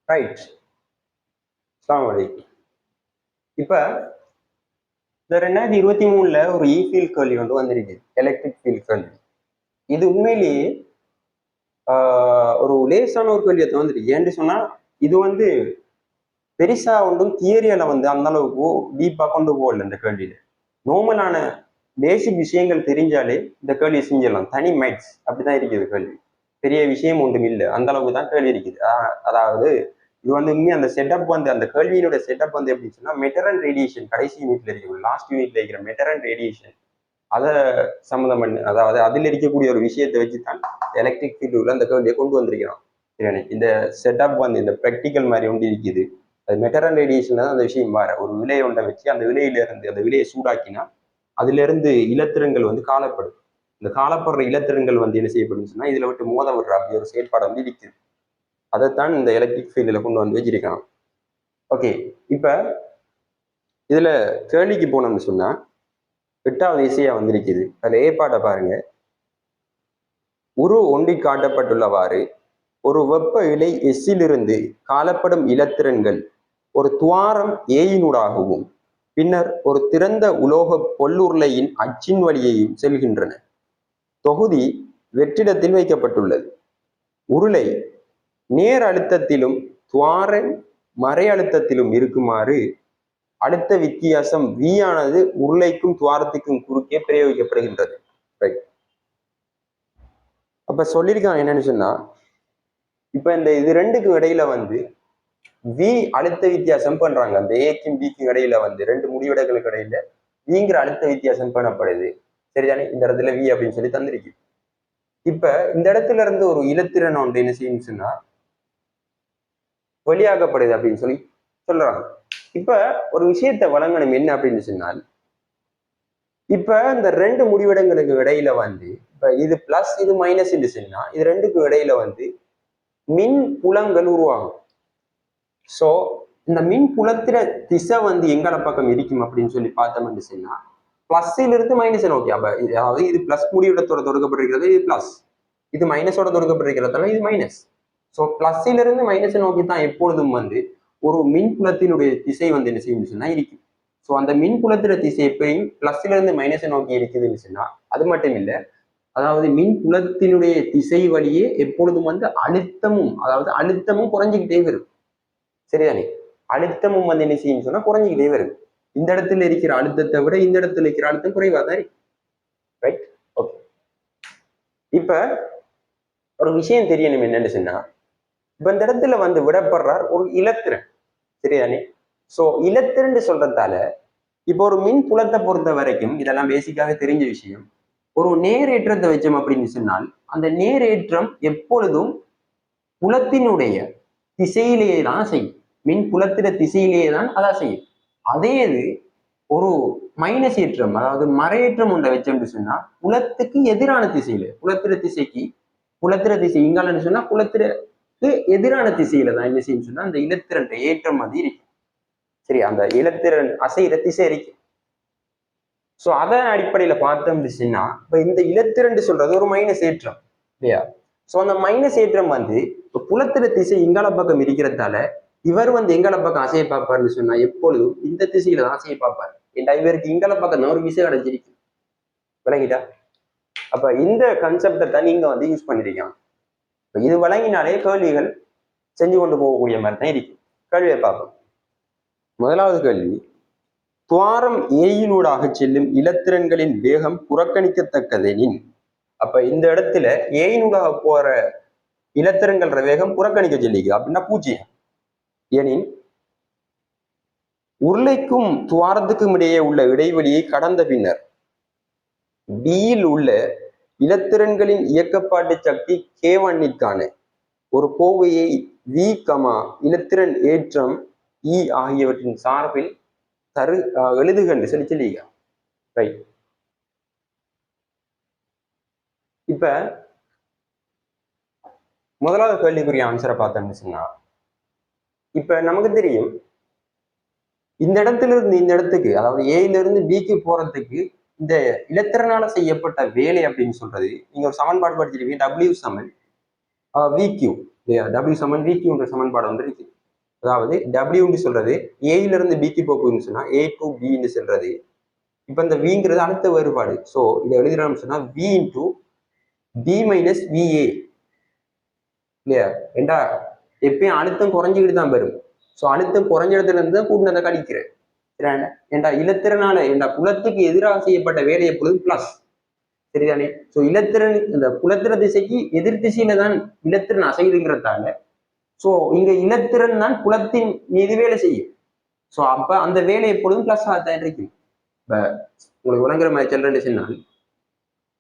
Right. அஸ்ஸலாமு அலைக்கும். இப்ப இந்த 2023 ஒரு ஃபீல்ட் கேள்வி வந்திருக்கு, எலக்ட்ரிக் ஃபீல்ட் கேள்வி. இது உண்மையிலேயே ஒரு லேசான ஒரு கேள்வியை வந்திருக்கு. ஏன்னு சொன்னா இது பெருசா ஒன்றும் தியரியில அந்த அளவுக்கு டீப்பா கொண்டு போகல. இந்த கேள்வியில நார்மலான பேசிக் விஷயங்கள் தெரிஞ்சாலே இந்த கேள்வியை செஞ்சிடலாம். தனி மேக்ஸ் அப்படிதான் இருக்குது கேள்வி. பெரிய விஷயம் ஒன்றும் இல்லை, அந்த அளவுக்கு தான் கேள்வி இருக்குது. அதாவது இது உண்மையா அந்த செட்டப் அந்த கேள்வியினோட செட்டப் எப்படி சொன்னா, மெட்டர் அண்ட் ரேடியேஷன் கடைசி யூனிட்ல இருக்கிற லாஸ்ட் யூனிட்ல இருக்கிற மெட்டர் அண்ட் ரேடியேஷன் அதை சம்மந்தம் பண்ணி, அதாவது அதில் இருக்கக்கூடிய ஒரு விஷயத்தை வச்சுதான் எலக்ட்ரிக் ஃபீல்டுல அந்த கேள்வியை கொண்டு வந்திருக்கிறோம். சரி, இந்த செட்டப் இந்த ப்ராக்டிக்கல் மாதிரி ஒன்று இருக்குது. அது மெட்டர் அண்ட் ரேடியேஷன்ல தான் அந்த விஷயம் வர ஒரு விலையை ஒன்றை வச்சு அந்த விலையிலிருந்து அந்த விலையை சூடாக்கினா அதுல இருந்து இலத்திரங்கள் காணப்படும். இந்த காணப்படுற இலத்திரங்கள் என்ன செய்யப்படும் சொன்னா இதுல விட்டு மோத விடுற அப்படி ஒரு செயற்பாடு இருக்குது. அதைத்தான் இந்த எலக்ட்ரிக் ஃபீல்டில் கொண்டு வச்சிருக்கான். ஓகே, இப்ப இதுல கேள்விக்கு போனோம்னு சொன்னா 8வது இசையா வந்திருக்குது. அதுல ஏற்பாட்டை பாருங்க. ஒண்டி காட்டப்பட்டுள்ளவாறு ஒரு வெப்ப இலை எஸ்ஸிலிருந்து காணப்படும் இலத்திரன்கள் ஒரு துவாரம் ஏயினூடாகவும் பின்னர் ஒரு திறந்த உலோக பொல்லுருளையின் அச்சின் வழியையும் செல்கின்றன. தொகுதி வெற்றிடத்தில் வைக்கப்பட்டுள்ளது. உருளை நேர் அழுத்தத்திலும் துவாரம் மறை அழுத்தத்திலும் இருக்குமாறு அழுத்த வித்தியாசம் V ஆனது உருளைக்கும் துவாரத்துக்கும் குறுக்கே பிரயோகிக்கப்படுகின்றது. ரைட். அப்ப சொல்லியிருக்காங்க என்னன்னு சொன்னா, இப்ப இது ரெண்டுக்கும் இடையில V அழுத்த வித்தியாசம் பண்றாங்க. அந்த ஏக்கும் பிக்கும் இடையில ரெண்டு முடிவிடங்களுக்கு இடையில Vங்கிற அழுத்த வித்தியாசம் பண்ணப்படுது. சரிதானே? இந்த இடத்துல V அப்படின்னு சொல்லி தந்திருக்கு. இப்ப இந்த இடத்துல இருந்து ஒரு இலத்திரன் என்ன செய்யும் சொன்னா வெளியாகப்படுது அப்படின்னு சொல்லி சொல்றாங்க. இப்ப ஒரு விஷயத்தை வழங்கணும் என்ன அப்படின்னு சொன்னால், இப்ப இந்த ரெண்டு முடிவிடங்களுக்கு இடையில இப்ப இது பிளஸ் இது மைனஸ் சொன்னா இது ரெண்டுக்கும் இடையில மின் புலங்கள் உருவாகும். சோ இந்த மின் புலத்திர திசை எங்கட பக்கம் இருக்கும் அப்படின்னு சொல்லி பார்த்தோம்னு சொன்னா பிளஸ்ல இருந்து மைனஸ் நோக்கி. அப்ப அதாவது இது பிளஸ் முடிவிடத்தோட தொடக்கப்பட்டிருக்கிறது, இது பிளஸ். இது மைனஸோட தொடக்கப்பட்டிருக்கிறதால இது மைனஸ். ஸோ பிளஸ்ல இருந்து மைனஸ் நோக்கி தான் எப்பொழுதும் ஒரு மின்புலத்தினுடைய திசை என்ன செய்யும் சொன்னா இருக்கும். ஸோ அந்த மின்புலத்தின திசை எப்பயும் பிளஸ்ல இருந்து மைனஸ் நோக்கி இருக்குதுன்னு சொன்னா அது மட்டும் இல்லை, அதாவது மின்புலத்தினுடைய திசை வழியே எப்பொழுதும் அழுத்தமும், அதாவது அழுத்தமும் குறைஞ்சிக்கிட்டே வரும். சரிதானே? அழுத்தமும் என்ன செய்யும் சொன்னா குறைஞ்சிக்கிட்டே வரும். இந்த இடத்துல இருக்கிற அழுத்தத்தை விட இந்த இடத்துல இருக்கிற அழுத்தம் குறைவா தான் இருக்கு. ரைட். ஓகே, இப்ப ஒரு விஷயம் தெரியணும் என்னன்னு சொன்னா, இப்ப இந்த இடத்துல விடப்படுறார் ஒரு இலத்திரன். சரிதானே? சோ இலத்திரன் சொல்றதால இப்ப ஒரு மின் புலத்தை பொறுத்த வரைக்கும் இதெல்லாம் பேசிக்காக தெரிஞ்ச விஷயம். ஒரு நேரேற்றத்தை வச்சோம் அப்படின்னு சொன்னால் அந்த நேரேற்றம் எப்பொழுதும் புலத்தினுடைய திசையிலேயே தான் செய்யும். மின் புலத்தின திசையிலேயே தான் அதான் செய்யும். அதே இது ஒரு மைனஸ் ஏற்றம், அதாவது மறையேற்றம் ஒன்றை வச்சோம்னு சொன்னா புலத்துக்கு எதிரான திசையில, புலத்திர திசை இங்காலன்னு சொன்னா புலத்திற்கு எதிரான திசையில தான் என்ன செய்யும் சொன்னா அந்த இலத்திரன் ஏற்றம் இருக்கு. சரி, அந்த இலத்திரன் அசைகிற திசை இருக்கு. சோ அதன் அடிப்படையில பார்த்தோம்னு சொன்னா இப்ப இந்த இலத்திரன் சொல்றது ஒரு மைனஸ் ஏற்றம் இல்லையா? சோ அந்த மைனஸ் ஏற்றம் இப்ப புலத்திர திசை இங்கால பக்கம் இருக்கிறதால இவர் எங்கால பக்கம் அசைய பார்ப்பாருன்னு சொன்னா எப்பொழுதும் இந்த திசையில தான் அசைய பார்ப்பார். ஏன்னா இவருக்கு இங்கால பக்கம் தான் ஒரு விசை அடைஞ்சிருக்கு. விளங்கிட்டா? அப்ப இந்த கன்செப்டை தான் நீங்க யூஸ் பண்ணிருக்கீங்க. இது வழங்கினாலே கேள்விகள் செஞ்சு கொண்டு போகக்கூடிய மாதிரி தான் இருக்கு. கேள்வியை பார்ப்போம். முதலாவது கேள்வி, துவாரம் ஏயினூடாக செல்லும் இலத்திரன்களின் வேகம் புறக்கணிக்கத்தக்கதெனின். அப்ப இந்த இடத்துல ஏயினூடாக போற இலத்திரன்கள வேகம் புறக்கணிக்க சொல்லிக்கு அப்படின்னா 0. எனின் உருளைக்கும் துவாரத்துக்கும் இடையே உள்ள இடைவெளியை கடந்த பின்னர் பியில் உள்ள இலத்திரன்களின் இயக்கப்பாட்டு சக்தி K1ற்கான ஒரு கோவையை V, இலத்திரன் ஏற்றம் E ஆகியவற்றின் சார்பில் எழுதுகன்னு சொல்லிக்க. ரைட். இப்ப முதலாவது கேள்விக்குரிய ஆன்சரை பார்த்தோம்னு சொன்னா, இப்ப நமக்கு தெரியும் இந்த இடத்துல இருந்து இந்த இடத்துக்கு, அதாவது ஏல இருந்து பிக்கு போறதுக்கு இந்த இலத்திரனால செய்யப்பட்ட வேலை அப்படின்னு சொல்றது, நீங்க ஒரு சமன்பாடு படிச்சிருக்கீங்க, W = VQ. W = VQ என்ற சமன்பாடு இருக்கு. அதாவது டபிள்யூன்னு சொல்றது ஏல இருந்து பிக்கு போகுதுன்னு சொன்னா ஏ டு பின்னு சொல்றது. இப்ப இந்த விங்கிறது அழுத்த வேறுபாடு. ஸோ இதை எழுதுறோம்னு சொன்னா v into b minus VA இல்லையா? ஏண்டா எப்பயும் அழுத்தம் குறைஞ்சிக்கிட்டு தான் வரும். ஸோ அழுத்தம் குறைஞ்ச இடத்துல இருந்து தான் கூட்டினதை கழிக்கிறேன். ஏண்டா இலத்திரனால ஏண்டா புலத்துக்கு எதிராக செய்யப்பட்ட வேலை எப்பொழுதும் பிளஸ். சரிதானே? ஸோ இலத்திரன் இந்த புலத்திர திசைக்கு எதிர் திசையில தான் இலத்திரன் அசைதுங்கிறதால ஸோ இங்க இலத்திரன் தான் புலத்தின் மீது வேலை செய்யும். ஸோ அப்ப அந்த வேலை எப்பொழுதும் பிளஸ் ஆகத்தான் இருக்கும். இப்ப உங்களுக்கு விளங்குற மாதிரி சொல்றேன்னு சொன்னால்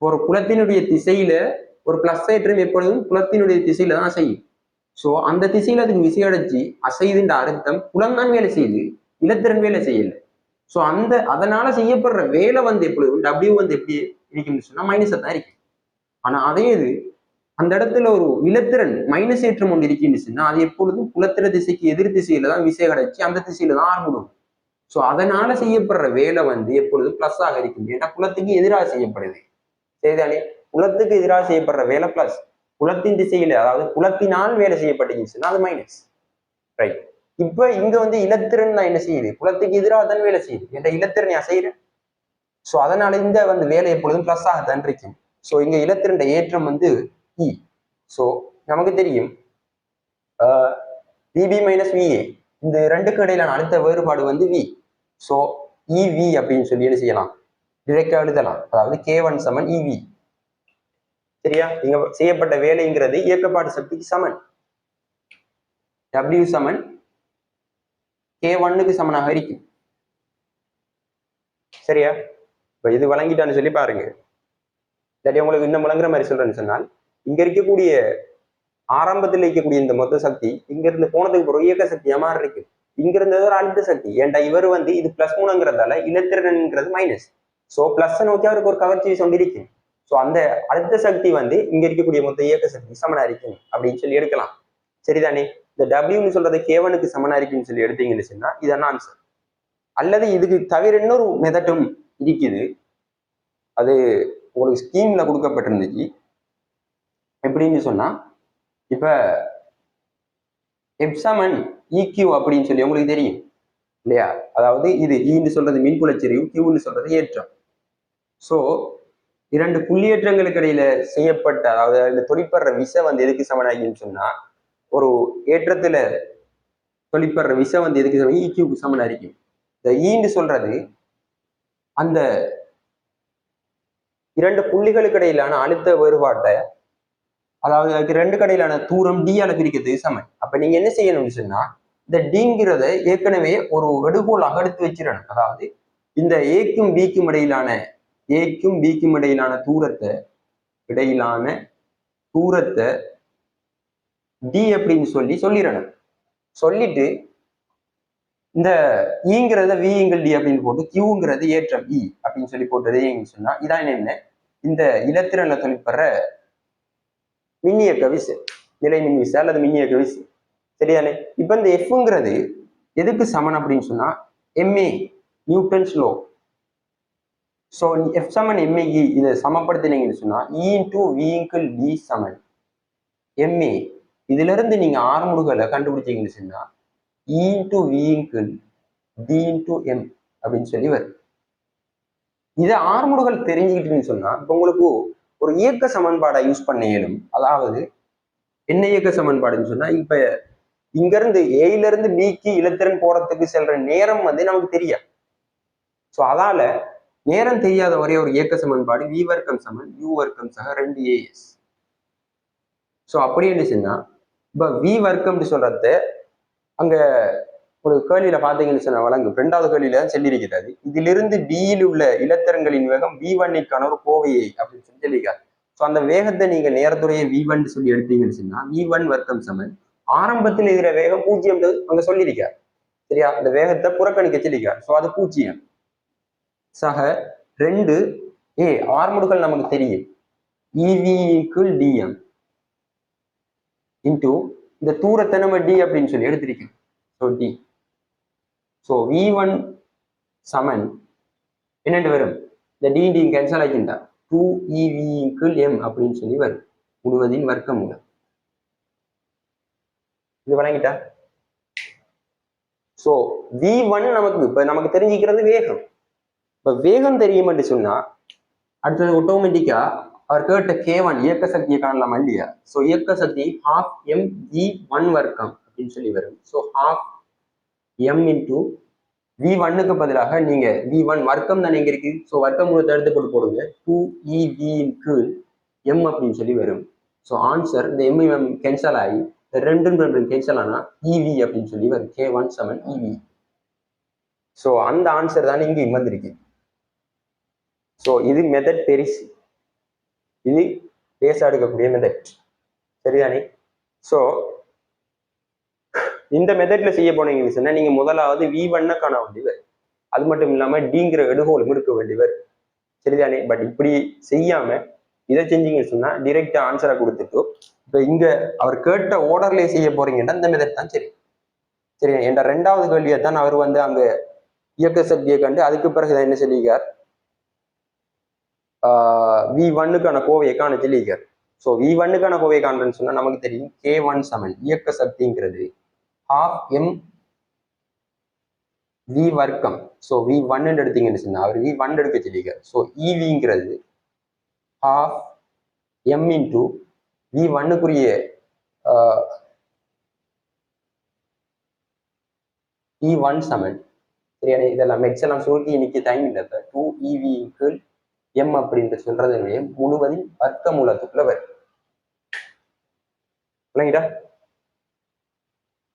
ஒரு புலத்தினுடைய திசையில ஒரு பிளஸ் ஏற்றம் எப்பொழுதும் புலத்தினுடைய திசையில தான் அசையும். ஸோ அந்த திசையில அதுக்கு விசையடைச்சு அசைதுன்ற அர்த்தம் புலம் தான் வேலை செய்யுது, இலத்திரன் வேலை செய்யல. ஸோ அதனால செய்யப்படுற வேலை வந்து எப்பொழுதும் டபிள்யூ வந்து எப்படி இருக்கும்னு சொன்னா மைனஸா தான் இருக்கு. ஆனா அதே இது அந்த இடத்துல ஒரு இலத்திரன் மைனஸ் ஏற்றம் ஒன்று இருக்குன்னு சொன்னா அது எப்பொழுதும் புலத்திர திசைக்கு எதிர் திசையில தான் விசை கிடைச்சி அந்த திசையில தான் ஆரம்பிடும். ஸோ அதனால செய்யப்படுற வேலை வந்து எப்பொழுதும் பிளஸ் ஆக இருக்கும். ஏன்னா புலத்துக்கு எதிராக செய்யப்படுது. சரிதானே? புலத்துக்கு எதிராக செய்யப்படுற வேலை பிளஸ், புலத்தின் திசையில அதாவது புலத்தினால் வேலை செய்யப்பட்டுச்சுன்னா அது மைனஸ். ரைட். இப்ப இங்க வந்து இலத்திரன் தான் என்ன செய்யுது? புலத்துக்கு எதிராக தான் வேலை செய்யுது. என்ற இலத்திரன் அசைகிறேன். ஸோ அதனால இந்த வந்து வேலை எப்பொழுதும் பிளஸ் ஆகத்தான் இருக்கும். ஸோ இங்க இலத்திரண்ட ஏற்றம் வந்து இ. ஸோ நமக்கு தெரியும் விபி மைனஸ் விஏ இந்த ரெண்டுக்கு இடையிலான அழுத்த வேறுபாடு வந்து வி. ஸோ இவி அப்படின்னு சொல்லி என்ன செய்யலாம்? டிரெக்டா எழுதலாம். அதாவது K1 சமன் இவி. சரியா? இங்க செய்யப்பட்ட வேலைங்கிறது இயக்கப்பாட்டு சக்திக்கு சமன். W சமன் K1க்கு சமனாக இருக்கும். சரியா? இப்ப இது வழங்கிட்டான்னு சொல்லி பாருங்க. இல்லாட்டி உங்களுக்கு இன்னும் விளங்குற மாதிரி சொல்றேன்னு சொன்னால் இங்க இருக்கக்கூடிய ஆரம்பத்தில் இருக்கக்கூடிய இந்த மொத்த சக்தி இங்க இருந்து போனதுக்கு ஒரு இயக்க சக்தியா மாறி இருக்கு. இங்க இருந்தது ஒரு அழுத்த சக்தி. ஏன்டா இவர் வந்து இது பிளஸ் 3ங்கிறதால இலத்திரன்ங்கிறது மைனஸ். ஸோ பிளஸ் நோக்கி அவருக்கு ஒரு கவர்ச்சி கொண்டு இருக்கும். ஸோ அந்த அழுத்த சக்தி வந்து இங்க இருக்கக்கூடிய மொத்த இயக்க சக்தி சமனா இருக்கும் அப்படின்னு சொல்லி எடுக்கலாம். சரிதானே? இந்த டபிள்யூன்னு சொல்றது K1க்கு சமனா இருக்குன்னு சொல்லி எடுத்தீங்கன்னு சொன்னா இதான் ஆன்சர். அல்லது இதுக்கு தவிர இன்னொரு மெதட்டும் இருக்குது. அது உங்களுக்கு ஸ்கீம்ல கொடுக்கப்பட்டிருந்துச்சு. எப்படின்னு சொன்னா இப்ப எப்சமன் இக்யூ அப்படின்னு சொல்லி உங்களுக்கு தெரியும் இல்லையா? அதாவது இது ஈன்னு சொல்றது மின்புலச்சரிவு, கியூன்னு சொல்றது ஏற்றம். ஸோ இரண்டு புள்ளியேற்றங்களுக்கு இடையில செய்யப்பட்ட அதாவது தொழிற்படுற விசை வந்து எதுக்கு சமனாகின்னு சொன்னா ஒரு ஏற்றத்துல தொழிற்படுற விசை வந்து எதுக்கு சமம்? இக்யூக்கு சமனா இருக்கும். இந்த ஈன்னு சொல்றது அந்த இரண்டு புள்ளிகளுக்கு இடையிலான அழுத்த வேறுபாட்டை அதாவது அதுக்கு ரெண்டு கடையிலான தூரம் டியால பிரிக்கிறதுக்கு சமன். அப்ப நீங்க என்ன செய்யணும்னு சொன்னா இந்த டிங்கிறத ஏற்கனவே ஒரு எடுகோலாக எடுத்து வச்சிடணும். அதாவது இந்த ஏக்கும் பிக்கும் இடையிலான தூரத்தை டி அப்படின்னு சொல்லிடணும். சொல்லிட்டு இந்த ஈங்கிறத விங்கள் டி அப்படின்னு போட்டு கியூங்கிறது ஏற்றம் இ அப்படின்னு சொல்லி போட்டது சொன்னா இதான் என்ன? இந்த இலத்திரன்ல தொழிற்படுற மின்னியக்க விசை, நிலை மின் விசை அல்லது மின்னியக்க விசை. சரிதானே? இப்ப இந்த எஃப்ங்கிறது எதுக்கு சமன் அப்படின்னு சொன்னா MA Newton's law. So F சமன் எம்ஏ இதை சமப்படுத்தினீங்கன்னு சொன்னா இ இன்டூ விங்கிள் டி சமன் எம்ஏ. இதுல இருந்து நீங்க ஆறுமுடுகளை கண்டுபிடிச்சீங்கன்னு சொன்னா இ இன்டூ விங்கிள் டி இன்டூ எம் அப்படின்னு சொல்லி வரும். இதை ஆறுமுடுகள் தெரிஞ்சுக்கிட்டுன்னு சொன்னா இப்ப உங்களுக்கு ஒரு இயக்க சமன்பாடை யூஸ் பண்ண இயலும். அதாவது என்ன இயக்க சமன்பாடுன்னு சொன்னா இப்ப இங்க இருந்து ஏல இருந்து பிக்கு இலத்திரன் போறதுக்கு செல்ற நேரம் வந்து நமக்கு தெரியாது. ஸோ அதால நேரம் தெரியாத ஒரே ஒரு இயக்க சமன்பாடு வி வர்க்கம் சமன் யூ வர்க்கம் சக 2as. ஸோ அப்படி என்ன இப்ப வி வர்க்கம்னு சொல்றது அங்க ஒரு கேள்வியில பாத்தீங்கன்னு சொன்ன வழங்கும் 2வது கேள்வியில தான் சொல்லியிருக்கிறது. இதிலிருந்து பியில் உள்ள இலத்திரன்களின் வேகம் V1க்கான ஒரு கோவையை அப்படின்னு சொல்லியிருக்காரு. ஸோ அந்த வேகத்தை நீங்க நேரத்துறையை V1 சொல்லி எடுத்தீங்கன்னு சொன்னா V1 வர்க்கம் சமன் ஆரம்பத்தில் இருக்கிற வேகம் 0 அங்க சொல்லியிருக்காரு. சரியா? அந்த வேகத்தை புறக்கணிக்க சொல்லியிருக்காரு. ஸோ அது 0 சக 2a ஆர்முடுகள் நமக்கு தெரியும் EV = dm இன்டூ இந்த தூரத்தை நம்ம டி அப்படின்னு சொல்லி எடுத்திருக்கோம். So D. ஸோ V1 சமன் என்னென்று வரும்? இந்த டி கேன்சல் ஆகிட்டா 2EV = m அப்படின்னு சொல்லி வரும். முழுவதின் வர்க்கம் மூலம் இது வழங்கிட்டா. ஸோ v1 நமக்கு தெரிஞ்சுக்கிறது வேகம். இப்ப வேகம் தெரியும்னு சொன்னா அடுத்தது ஆட்டோமேட்டிக்கா அவர் கேட்ட k1 இயக்க சக்தியை காணலாமா இல்லையா? ஸோ இயக்க சக்தி half mg1 வர்க்கம் அப்படின்னு சொல்லி வரும். ஸோ half m into v1க்கு பதிலாக நீங்க v1 வர்க்கம் தானே இங்க இருக்கு. ஸோ வர்க்கம் மூலத்தை எடுத்து போட்டு போடுங்க 2ev கீழ் m அப்படின்னு சொல்லி வரும். ஸோ ஆன்சர் இந்த m கேன்சல் ஆகி ரெண்டு கேன்சல் ஆனா ev அப்படின்னு சொல்லி வரும். k1 சமன் ev. ஸோ அந்த ஆன்சர் தான் இங்க வந்திருக்கு. ஸோ இது மெத்தட் பெரிசு, இது பேச எடுக்கக்கூடிய மெத்தட், சரிதானே? ஸோ இந்த மெத்தட்ல செய்ய போனீங்கன்னு சொன்னா நீங்க முதலாவது v1 காண வேண்டியவர், அது மட்டும் இல்லாம டிங்கிற எடுகோலும் எடுக்க வேண்டியவர், சரிதானே? பட் இப்படி செய்யாம இதை செஞ்சீங்கன்னு சொன்னா டிரெக்டா ஆன்சரை கொடுத்துட்டு இப்ப இங்க அவர் கேட்ட ஓர்டர்ல செய்ய போறீங்கன்னா இந்த மெத்தட் தான் சரி. சரி, என்ற ரெண்டாவது கேள்வியை தான் அவர் வந்து அங்க இயக்க சக்தியை கண்டு அதுக்கு பிறகு என்ன சொல்லியிருக்கார், v1க்கான கோவையை காண சொல்லியிருக்கார். ஸோ v1க்கான கோவையை காண்றேன்னு சொன்னா நமக்கு தெரியும் k1 சமன் இயக்க சக்திங்கிறது half m v வர்க்கம். ஸோ v1 எடுத்தீங்கன்னு சொன்னா அவர் v1 எடுக்க சொல்லியிருக்கார். ஸோ evங்கிறது half m into v1க்குரிய e1 சமன், சரியான? இதெல்லாம் எக்ஸெல்லாம் சுருக்கி இன்னைக்கு டைம் இல்லை. 2ev m அப்படின்ற சொல்றதுமே முழுவதும் வர்க்க மூலத்துக்குள்ள வரும், இல்லைங்கடா?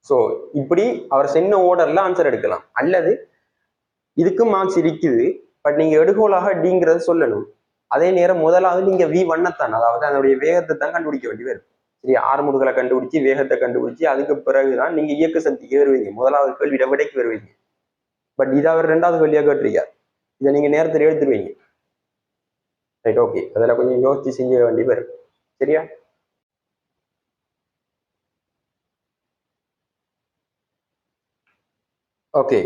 ஸோ இப்படி அவர் சொன்ன ஓர்டர்ல ஆன்சர் எடுக்கலாம். அல்லது இதுக்கும் மார்க்ஸ் இருக்குது, பட் நீங்க எடுகோலாக டிங்கிறத சொல்லணும். அதே நேரம் முதலாவது நீங்க v1 தான், அதாவது அதனுடைய வேகத்தை தான் கண்டுபிடிக்க வேண்டி வரும். சரி, ஆறுமுடுகளை கண்டுபிடிச்சி வேகத்தை கண்டுபிடிச்சி அதுக்கு பிறகுதான் நீங்க இயக்க சக்திக்கு வருவீங்க, முதலாவது கேள்வியிட விடைக்கு வருவீங்க. பட் இதை அவர் ரெண்டாவது கேள்வியாக கேட்டிருக்கார், இதை நீங்க நேரத்தில் எடுத்துருவீங்க. Right, okay. அதில் கொஞ்சம் யோசிச்சு செய்ய வேண்டி வரும், சரியா? ஓகே,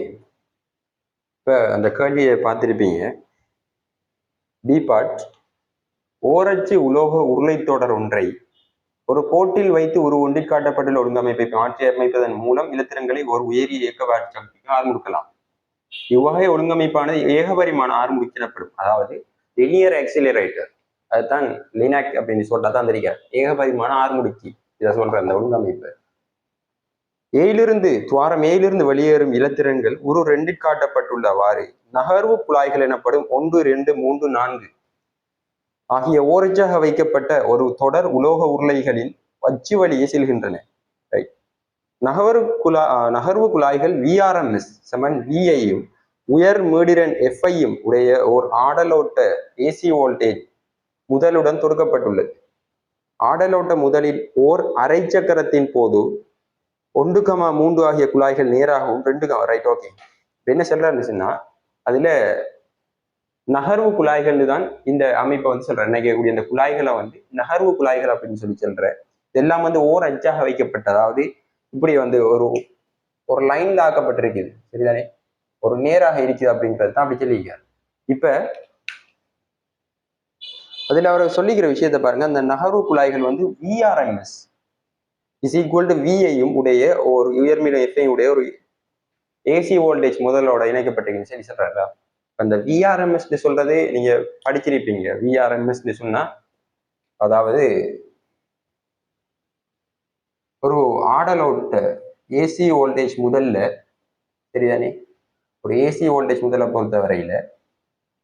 இப்போ அந்த கேள்வியை பார்த்துருப்பீங்க. பி பார்ட், ஓரச்சு உலோக உருளைத்தொடர் ஒன்றை ஒரு கோட்டில் வைத்து ஒரு ஒன்றில் காட்டப்பட்டுள்ள ஒழுங்கமைப்பை மாற்றி அமைப்பதன் மூலம் இலத்திரங்களை ஒரு உயரிய இயக்க சக்திக்கு ஆர்முடுக்கலாம். இவ்வகை ஒழுங்கமைப்பானது ஏகபரிமாண ஆர்முடுக்கு எனப்படும். அதாவது லினியர் ஆக்சிலரேட்டர், அதுதான் லினாக் அப்படின்னு சொல்றா தான் தெரியாது. ஏகபரிமாண ஆர்முடுக்கி இதை சொல்ற அந்த ஒழுங்கமைப்பு. துவாரம் ஏயிலிருந்து வெளியேறும் இலத்திரன்கள் ஒரு ரெண்டில் காட்டப்பட்டுள்ளவாறு நகர்வு குழாய்கள் எனப்படும் 1, 2, 3, 4 ஆகிய ஓரச்சாக வைக்கப்பட்ட ஒரு தொடர் உலோக உருளைகளில் அச்சு வழியே செல்கின்றன. நகர்வு குழாய்கள் VRMS சமன் V-ஐயும் உயர் மீடிரன் F-ஐயும் உடைய ஓர் ஆடலோட்ட AC வோல்டேஜ் முதலுடன் தொடுக்கப்பட்டுள்ளது. ஆடலோட்ட முதலில் ஓர் அரை சக்கரத்தின் போது 1,3 ஆகிய குழாய்கள் நேராகவும் 2, ரைட், ஓகே. என்ன சொல்றாருன்னா அதுல நகர்வு குழாய்கள் தான் இந்த அமைப்பை வந்து சொல்றேன். நினைக்கக்கூடிய இந்த குழாய்களை வந்து நகர்வு குழாய்கள் அப்படின்னு சொல்லி சொல்றேன். இதெல்லாம் வந்து ஓர் அச்சாக வைக்கப்பட்ட, அதாவது இப்படி வந்து ஒரு லைன்ல ஆக்கப்பட்டிருக்குது, சரிதானே? ஒரு நேராக இருக்குது அப்படின்றது தான் அப்படி சொல்லியிருக்காரு. இப்ப அதுல அவர் சொல்லிக்கிற விஷயத்த பாருங்க. அந்த நகர்வு குழாய்கள் வந்து VRMS இஸ் ஈக்குவல் டு V-ஐயும் உடைய ஒரு உயர்மிட F-ஐயும் உடைய ஒரு AC வோல்டேஜ் முதலோட இணைக்கப்பட்டிருக்குன்னு சொல்லி சொல்றாரா? அந்த VRMS சொல்றது நீங்க படிச்சிருப்பீங்க. VRMS சொன்னா அதாவது ஒரு ஆடலோட்ட AC வோல்டேஜ் முதல்ல, சரிதானே? ஒரு AC வோல்டேஜ் முதல்ல பொறுத்த வரையில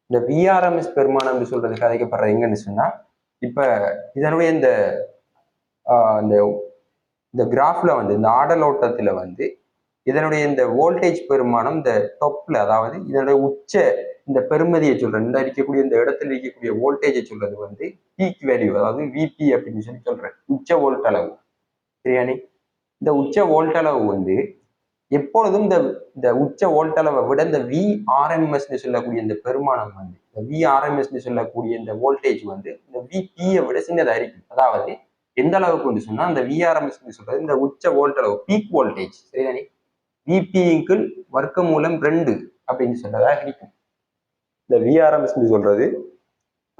இந்த VRMS பெருமானம் சொல்றது கதைக்கப்படுற எங்கன்னு சொன்னா, இப்ப இதனுடைய இந்த கிராஃப்ல வந்து இந்த ஆடலோட்டத்துல வந்து இதனுடைய இந்த வோல்டேஜ் பெருமானம் இந்த டொப்ல, அதாவது இதனுடைய உச்ச இந்த பெருமதியை சொல்றேன், இந்த இருக்கக்கூடிய இந்த இடத்துல இருக்கக்கூடிய வோல்டேஜை சொல்றது வந்து பீக் வேல்யூ, அதாவது VP அப்படின்னு சொல்லி சொல்றேன், உச்ச வோல்ட் அளவு, சரியானே? இந்த உச்ச வோல்ட் அளவு வந்து எப்பொழுதும் இந்த உச்ச வோல்ட் அளவை விட இந்த VRMS சொல்லக்கூடிய இந்த பெருமானம் வந்து இந்த VRMS சொல்லக்கூடிய இந்த வோல்டேஜ் வந்து இந்த VP-யை விட சின்னதா இருக்கு. அதாவது எந்த அளவுக்கு வந்து சொன்னா அந்த VRMS சொல்றது இந்த உச்ச வோல்ட் அளவு பீக் வோல்டேஜ், சரிதானே? VP-க்குள் வர்க்கமூலம் 2 அப்படின்னு சொல்றதா இருக்கும். இந்த VRMS சொல்றது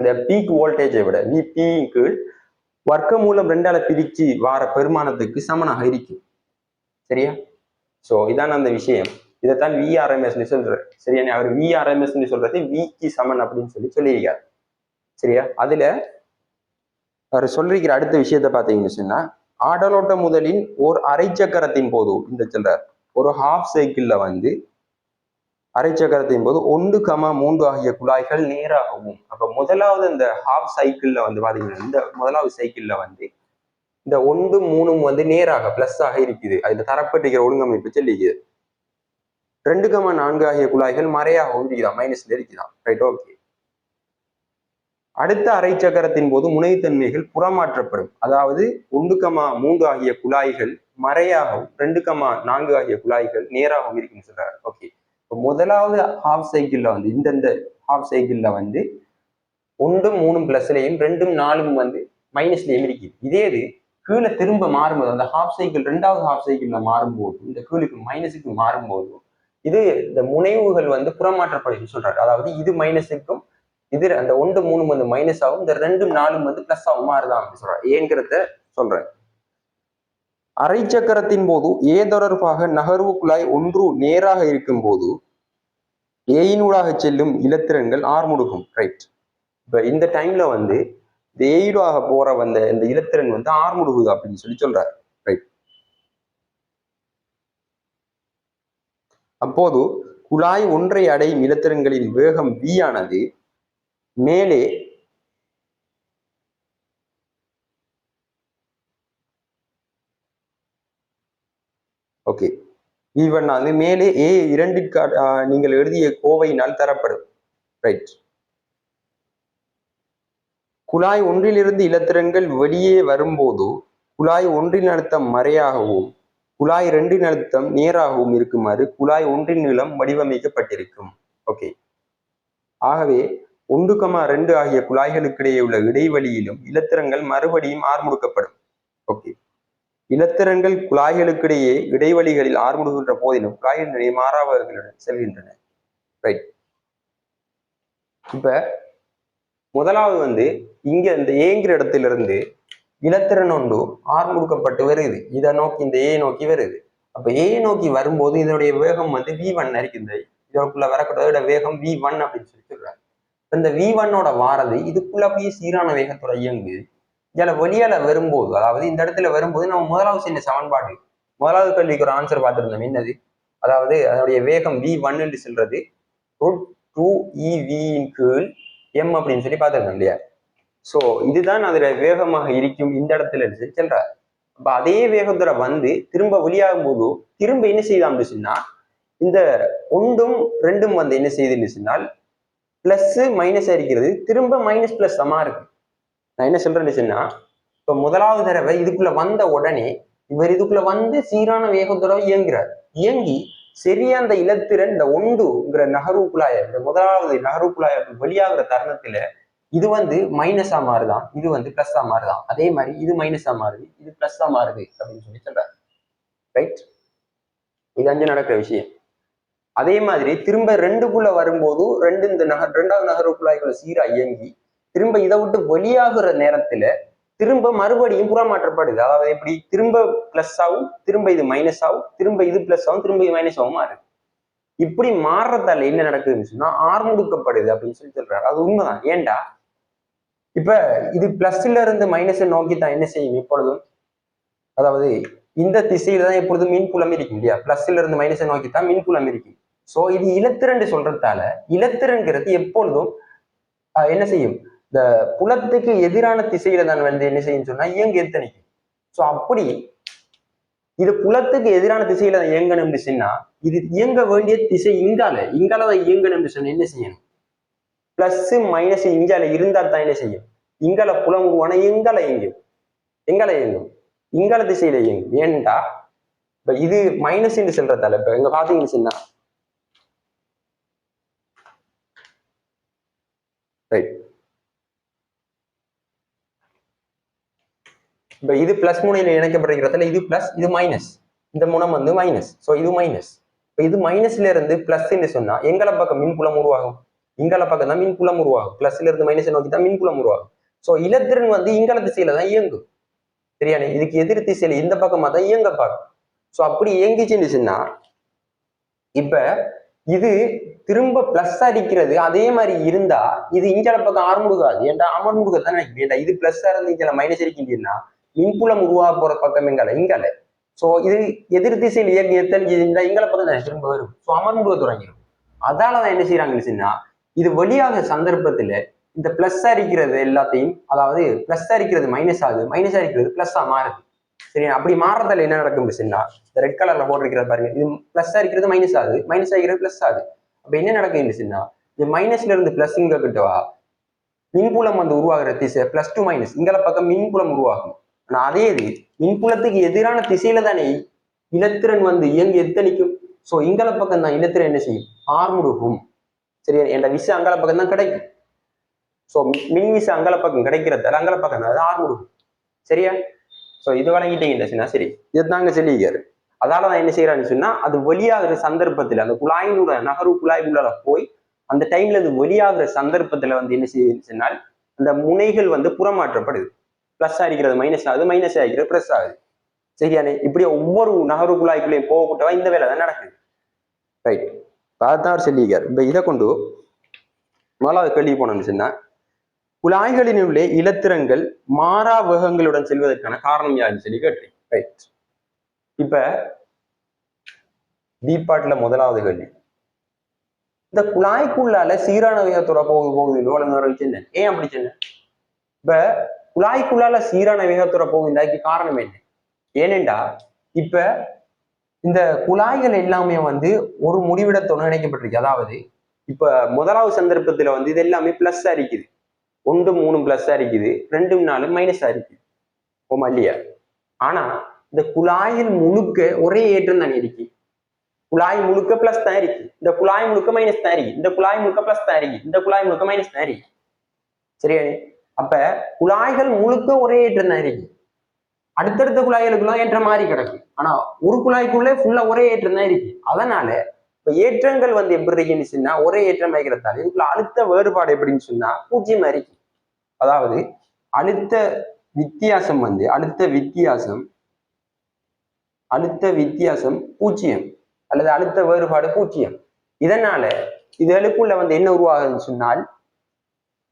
இந்த பீக் வோல்டேஜை விட VP-க்குள் வர்க்கமூலம் 2ஆல பிரிச்சு வார பெருமானத்துக்கு சமனாக இருக்கும், சரியா? ஸோ இதான் அந்த விஷயம். இதைத்தான் விஆர்எம்எஸ் சொல்றாரு. சரியா, அவர் விஆர்எம்எஸ் சொல்றது விக்கு சமன் அப்படின்னு சொல்லியிருக்காரு. சரியா, அதுல அவர் சொல்லிருக்கிற அடுத்த விஷயத்த பாத்தீங்கன்னு சொன்னா, ஆடலோட்ட முதலின் ஒரு அரை சக்கரத்தின் போது இந்த சொல்றார் ஒரு ஹாஃப் சைக்கிள்ல வந்து அரை சக்கரத்தின் போது 1,3 ஆகிய குழாய்கள் நேராகவும். அப்ப முதலாவது இந்த ஹாஃப் சைக்கிள்ல வந்து பாத்தீங்கன்னா, இந்த முதலாவது சைக்கிள்ல வந்து இந்த 1, 3 வந்து நேராக பிளஸ் ஆக இருக்குது. அதுல தரப்பட்டிருக்கிற ஒழுங்கமைப்பு சொல்லிக்குது. 2,4 ஆகிய குழாய்கள் மறையாகவும் இருக்குதான், மைனஸ்ல இருக்குதான். Right, okay. அடுத்த அரை சக்கரத்தின் போது முனைத்தன்மைகள் புறமாற்றப்படும். அதாவது 1,3 ஆகிய குழாய்கள் மறையாகவும் 2,4 ஆகிய குழாய்கள் நேராகவும் இருக்குன்னு சொல்றாரு. ஓகே, இப்போ முதலாவது ஹாஃப் சைக்கிள்ல வந்து இந்த ஹாஃப் சைக்கிள்ல வந்து 1, 3 பிளஸ்லையும் 2, 4 வந்து மைனஸ்லயும் இருக்குது. இதே இது கீழே திரும்ப மாறும்போது, அந்த ஹாஃப் சைக்கிள் ரெண்டாவது ஹாஃப் சைக்கிள்ல மாறும்போது, இந்த கீழுக்கு மைனஸுக்கு மாறும்போது இது இந்த முனைவுகள் வந்து புறமாற்றப்படுதுன்னு சொல்றாரு. அதாவது இது மைனஸுக்கும் இது அந்த 1, 3 வந்து மைனஸ் ஆகும், இந்த 2, 4 வந்து பிளஸ் ஆகும் மாறுதான் அப்படின்னு சொல்றாரு. ஏங்கிறத சொல்றேன். அரை சக்கரத்தின் போது ஏ தொடர்பாக நகர்வு குழாய் ஒன்று நேராக இருக்கும் போது ஏயினூடாக செல்லும் இலத்திரன்கள் ஆர்முடுகும். ரைட், இப்ப இந்த டைம்ல வந்து இந்த ஏயினூடாக போற வந்த இந்த இலத்திரன் வந்து ஆர்முடுகுது அப்படின்னு சொல்றாரு. ரைட், அப்போது குழாய் ஒன்றை அடையும் இலத்திரன்களின் வேகம் v ஆனது மேலே ஓகே V1 ஆனது மேலே A2 நீங்கள் எழுதிய கோவையினால் தரப்படும். ரைட், குழாய் ஒன்றிலிருந்து இலத்திரன்கள் வெளியே வரும்போது குழாய் ஒன்றின் அழுத்தம் மறையாகவும் குழாய் 2 அழுத்தம் நேராகவும் இருக்குமாறு குழாய் ஒன்றின் நீளம் வடிவமைக்கப்பட்டிருக்கும். ஓகே, ஆகவே 1,2 ஆகிய குழாய்களுக்கிடையே உள்ள இடைவெளியிலும் இலத்திரன்கள் மறுபடியும் ஆர்முடுக்கப்படும். ஓகே, இலத்திரன்கள் குழாய்களுக்கிடையே இடைவெளிகளில் ஆர்முடுகின்ற போதிலும் குழாய்கள் மாறாவர்களுடன் செல்கின்றன. ரைட், இப்ப முதலாவது வந்து இங்க இந்த ஏங்கிற இடத்திலிருந்து இலத்திரன் ஒன்று ஆர்முடுக்கப்பட்டு வருது, இதை நோக்கி இந்த ஏ நோக்கி வருது. அப்ப ஏ நோக்கி வரும்போது இதனுடைய வேகம் வந்து V1 இருக்குது. இதற்குள்ள வரக்கூடிய வேகம் V1 அப்படின்னு சொல்றாங்க. இந்த V1ஓட வாரது இதுக்குள்ள அப்படியே சீரான வேகத்தோட இயங்குது. இதுல வெளியால வரும்போது, அதாவது இந்த இடத்துல வரும்போது நம்ம முதலாவது செஞ்ச சமன்பாடு, முதலாவது கேள்விக்கு ஒரு ஆன்சர் பார்த்துருந்தோம். என்னது, அதாவது அதனுடைய வேகம் V1 என்று சொல்றது √2EV கீழ் M அப்படின்னு பார்த்துருந்தோம் இல்லையா? சோ இதுதான் அதுல வேகமாக இருக்கும் இந்த இடத்துல சொல்றாரு. அப்ப அதே வேகத்துல வந்து திரும்ப வெளியாகும் போது திரும்ப என்ன செய்தான்னு சொன்னா, இந்த 1, 2 வந்து என்ன செய்யுதுன்னு சொன்னால் பிளஸ் மைனஸ் இருக்கிறது, திரும்ப மைனஸ் பிளஸ் சமா இருக்கு. நான் என்ன சொல்றேன்னு சொன்னா, இப்ப முதலாவது தடவை இதுக்குள்ள வந்த உடனே இவர் இதுக்குள்ள வந்து சீரான வேகத்தோட இயங்குறார். இயங்கி சரியா அந்த இலத்திரன் இந்த 1ங்கிற நகர்வு குழாய, இந்த முதலாவது நகர்வு குழாய வெளியாகிற தருணத்துல இது வந்து மைனஸா மாறுதான், இது வந்து பிளஸ்ஸா மாறுதான். அதே மாதிரி இது மைனஸா மாறுது, இது பிளஸ்ஸா மாறுது அப்படின்னு சொல்றாரு. ரைட், இது 5 நடக்கிற விஷயம். அதே மாதிரி திரும்ப 2க்குள்ள வரும்போது இந்த ரெண்டாவது நகர்வு குழாய்கள் சீரா இயங்கி திரும்ப இதை விட்டு வெளியாகிற நேரத்துல திரும்ப மறுபடியும் புறமாற்றப்படுது. அதாவது எப்படி, திரும்ப பிளஸ் ஆகும், திரும்ப இது மைனஸ் ஆகும், திரும்ப இது பிளஸ் ஆகும், திரும்ப இது மைனஸ் ஆகும் மாறுது. இப்படி மாறுறதால என்ன நடக்குதுன்னு சொன்னா ஆர்முடுக்கப்படுது அப்படின்னு சொல்றாரு. அது உண்மைதான். ஏண்டா இப்ப இது பிளஸ்ல இருந்து மைனஸை நோக்கி தான் என்ன செய்யும் எப்பொழுதும், அதாவது இந்த திசையில தான் எப்பொழுதும் மின்புலம் இருக்கும் இல்லையா? பிளஸ்ல இருந்து மைனஸை நோக்கி தான் மின்புலம் இருக்கும். சோ இது இலத்திரன் சொல்றதால இலத்திரன்கிறது எப்பொழுதும் என்ன செய்யும், இந்த புலத்துக்கு எதிரான திசையில தான் வந்து என்ன செய்யும் சொன்னா இயங்கு எத்தனைக்கும். சோ அப்படி இது புலத்துக்கு எதிரான திசையில தான் இயங்கணும்னு சொன்னா இது இயங்க வேண்டிய திசை இங்காலதான் இயங்கணும்னு சொன்னா என்ன செய்யணும், பிளஸ் மைனஸ் இங்கால இருந்தா தான் என்ன செய்யும், இங்கால புலம் உருவான எங்கால இயங்கும் இங்கால திசையில இயங்கும். ஏன்டா இப்ப இது மைனஸ் என்று சொல்றதால இப்ப எங்க பாத்தீங்கன்னு சொன்னா ரைட், இப்ப இது பிளஸ் முனையில இணைக்கப்படுகிறதுல இது பிளஸ், இது மைனஸ், இந்த முனம் வந்து மைனஸ். சோ இது மைனஸ். இது மைனஸ்ல இருந்து பிளஸ் சொன்னா எங்கள பக்கம் மின்புலம் உருவாகும், இங்கால பக்கம் தான் மின்புலம் உருவாகும். பிளஸ்ல இருந்து மைனஸ் நோக்கி தான் மின்புலம் உருவாகும். சோ இலத்திரன் வந்து இங்கால திசையில தான் இயங்கும். சரியானே, இதுக்கு எதிர் திசையில இந்த பக்கமா தான் இயங்க பார்க்கும். சோ அப்படி இயங்கிச்சுன்னு சொன்னா இப்ப இது திரும்ப பிளஸ் அடிக்கிறது அதே மாதிரி இருந்தா இது இங்கால பக்கம் ஆறுமுடுகாது, ஏன்டா அமர்முகத்தான் நினைக்கிறேன். இது பிளஸ்ஸா இருந்து இங்கால மைனஸ் அடிக்கின்றீங்கன்னா மின்புலம் உருவாக போற பக்கம் இங்கால. சோ இது எதிர் திசையில் இயங்கி எத்தனை இங்கால பக்கம் தான் திரும்ப வரும். ஸோ அமர்முக தொடங்கிடும். அதாலதான் என்ன செய்யறாங்கன்னு சொன்னா இது வெளியாக சந்தர்ப்பத்துல இந்த பிளஸ் அடிக்கிறது எல்லாத்தையும், அதாவது பிளஸ் அடிக்கிறது மைனஸ் ஆகுது, மைனஸ் அடிக்கிறது பிளஸ்ஸா மாறுது. சரி, அப்படி மாறுறதுல என்ன நடக்கும் சொன்னா இந்த ரெட் கலர்ல போட்டிருக்கிறது பாருங்க, இது பிளஸ் அடிக்கிறது மைனஸ் ஆகுது, மைனஸ் ஆகிறது பிளஸ் ஆகுது. அப்ப என்ன நடக்கும் சொன்னா இந்த மைனஸ்ல இருந்து பிளஸ் இங்க கிட்டவா மின்புலம் வந்து உருவாகிற திசை பிளஸ் டு மைனஸ் இங்கல பக்கம் மின்புலம் உருவாகும். ஆனா அதே இது மின்புலத்துக்கு எதிரான திசையில தானே இலத்திரன் வந்து இயங்கி எத்தனிக்கும். சோ இங்கல பக்கம் தான் இலத்திரன் என்ன செய்யும், ஆர்முடுகும். சரியா, என்ற விஷயம் அங்கல பக்கம் தான் கிடைக்கும். சோ மின் விசை அங்கல பக்கம் கிடைக்கிறதால அங்கல பக்கம் தான் ஆர்முடுகும். சரியா, சோ இது வழங்கிட்டீங்கன்னா சரி, இதுதாங்க சொல்லிக்காரு. அதாலதான் என்ன செய்யறான்னு சொன்னா அது வெளியாகிற சந்தர்ப்பத்துல அந்த குழாயினோட நகர்வு குழாய்க்குள்ளால போய் அந்த டைம்ல அது வெளியாகிற சந்தர்ப்பத்துல வந்து என்ன செய்யுதுன்னா அந்த முனைகள் வந்து புறமாற்றப்படுது. பிளஸ் ஆகிக்கிறது மைனஸ் ஆகுது, மைனஸ் ஆகிக்கிறது பிளஸ் ஆகுது. சரியானே, இப்படி ஒவ்வொரு நகர்வு குழாய்க்குள்ளேயும் போகக்கூட்டவா இந்த வேலை தான் நடக்குது. ரைட், அதான் அவர் சொல்லிக்காரு. இப்ப இதை கொண்டு முதலாவது கேள்வி போனோம்னு சொன்னா குழாய்களின் உள்ளே இலத்திரங்கள் மாறா வேகங்களுடன் செல்வதற்கான காரணம் யாருன்னு சொல்லி கேட்டேன். ரைட், இப்ப பி பாட்ல முதலாவது கேள்வி, இந்த குழாய்க்குள்ளால சீரான வேகத்தோட போகுது என்ன, ஏன் அப்படி சொன்ன? இப்ப குழாய்க்குள்ளால சீரான வேகத்தோட போகுதுக்கு காரணம் என்ன? ஏனென்றா இப்ப இந்த குழாய்கள் எல்லாமே வந்து ஒரு முடிவிடத்தோடு இணைக்கப்பட்டிருக்கு. அதாவது இப்ப முதலாவது சந்தர்ப்பத்துல வந்து இது எல்லாமே பிளஸ் இருக்குது, 1 3 பிளஸ் இருக்குது, 2 4 மைனஸ் இருக்குது. ஓமா இல்லையா? ஆனா இந்த குழாயில் முழுக்க ஒரே ஏற்றம் தானே இருக்கு. குழாய் முழுக்க பிளஸ் தான் இருக்கு, இந்த குழாய் முழுக்க மைனஸ் தான் இருக்கு, இந்த குழாய் முழுக்க பிளஸ் தான் இருக்கு, இந்த குழாய் முழுக்க மைனஸ் தான் இருக்கு. சரியா, அப்ப குழாய்கள் முழுக்க ஒரே ஏற்றம் தான் இருக்கு. அடுத்தடுத்த குழாய்களுக்குள்ள ஏற்ற மாதிரி கிடக்கு, ஆனா ஒரு குழாய்க்குள்ளே ஃபுல்லா ஒரே ஏற்றம் தான் இருக்கு. அதனால இப்ப ஏற்றங்கள் வந்து எப்படி இருக்குன்னு சொன்னா ஒரே ஏற்றம் ஆகிறதால இதுக்குள்ள அழுத்த வேறுபாடு எப்படின்னு சொன்னா 0 இருக்கு. அதாவது அழுத்த வித்தியாசம் வந்து அழுத்த வித்தியாசம் 0 அல்லது அழுத்த வேறுபாடு 0. இதனால இதுகளுக்குள்ள வந்து என்ன உருவாகுதுன்னு சொன்னால்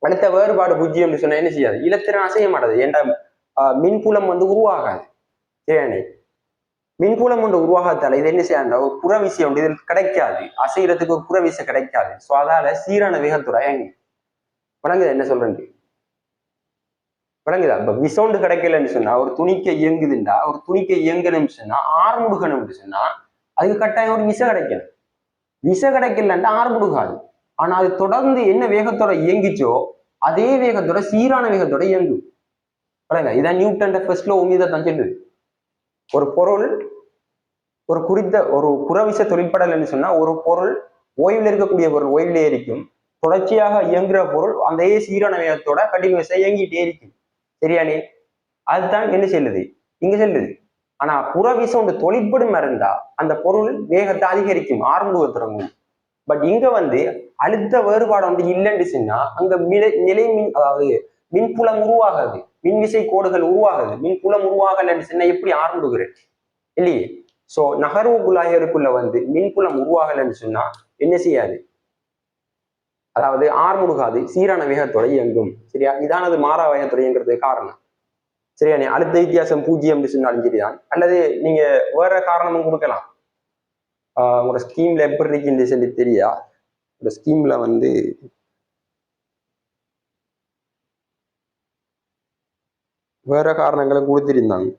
அழுத்த வேறுபாடு 0 சொன்னா என்ன செய்யாது, இலத்திரன் அசைய மாட்டது. ஏன்டா மின்புலம் வந்து உருவாகாது. சரியானே, மின்புலம் ஒன்று உருவாகத்தால இது என்ன செய்யாண்டா ஒரு புறவிசை ஒன்று இதில் கிடைக்காது, அசைகிறதுக்கு ஒரு புறவிசை கிடைக்காது. ஸோ அதால சீரான வேகத்துறை வழங்குது. என்ன சொல்றேன் விளங்குதா? இப்ப விசௌண்டு கிடைக்கலன்னு சொன்னா ஒரு துணிக்க இயங்குதுண்டா, ஒரு துணிக்க இயங்கணும்னு சொன்னா ஆர்முடுகணும்னு சொன்னா அதுக்கு கட்டாயம் ஒரு விசை கிடைக்கணும். விசை கிடைக்கலன்னா ஆர்முடுகாது. ஆனா அது தொடர்ந்து என்ன வேகத்தோட இயங்கிச்சோ அதே வேகத்தோட சீரான வேகத்தோட இயங்கும். இதான் நியூட்டன் ஃபர்ஸ்ட் லா தான் சொல்லுது. ஒரு பொருள் ஒரு குறித்த ஒரு புறவிச தொழிற்படலைன்னு சொன்னா ஒரு பொருள் ஓய்வில் இருக்கக்கூடிய பொருள் ஓய்விலே இருக்கும், தொடர்ச்சியாக இயங்குற பொருள் அந்த சீரான வேகத்தோட கண்டினியூஸா இயங்கிட்டே இருக்கும். சரியானே, அதுதான் என்ன செல்லுது இங்க செல்லுது. ஆனா புறவிச ஒன்று தொழிற்படும் இருந்தா அந்த பொருள் வேகத்தை அதிகரிக்கும், ஆரம்புக தொடங்கும். பட் இங்க வந்து அழுத்த வேறுபாடு வந்து இல்லைன்னு சொன்னா அங்க நிலை மின் அதாவது மின்புலம் உருவாகாது, மின்விசை கோடுகள் உருவாகுது. மின்புலம் உருவாகலன்னு சொன்னா எப்படி ஆரம்புகிறேன் இல்லையே. சோ நகர்வு குழாய்களுக்குள்ள வந்து மின்புலம் உருவாகலன்னு சொன்னா என்ன செய்யாது, அதாவது ஆர்முடுகாது, சீரான வேகத்தோட இயங்கும். சரியா, இதானது மாறா வேகத்தோட இயங்குறது காரணம். சரியானே, அழுத்த வித்தியாசம் 0 சொன்னாலும் சரிதான், அல்லது நீங்க வேற காரணமும் கொடுக்கலாம். உங்களோட ஸ்கீம்ல எப்படி இருக்குன்னு சொல்லி தெரியா, இந்த ஸ்கீம்ல வந்து வேற காரணங்களை கொடுத்திருந்தாங்க.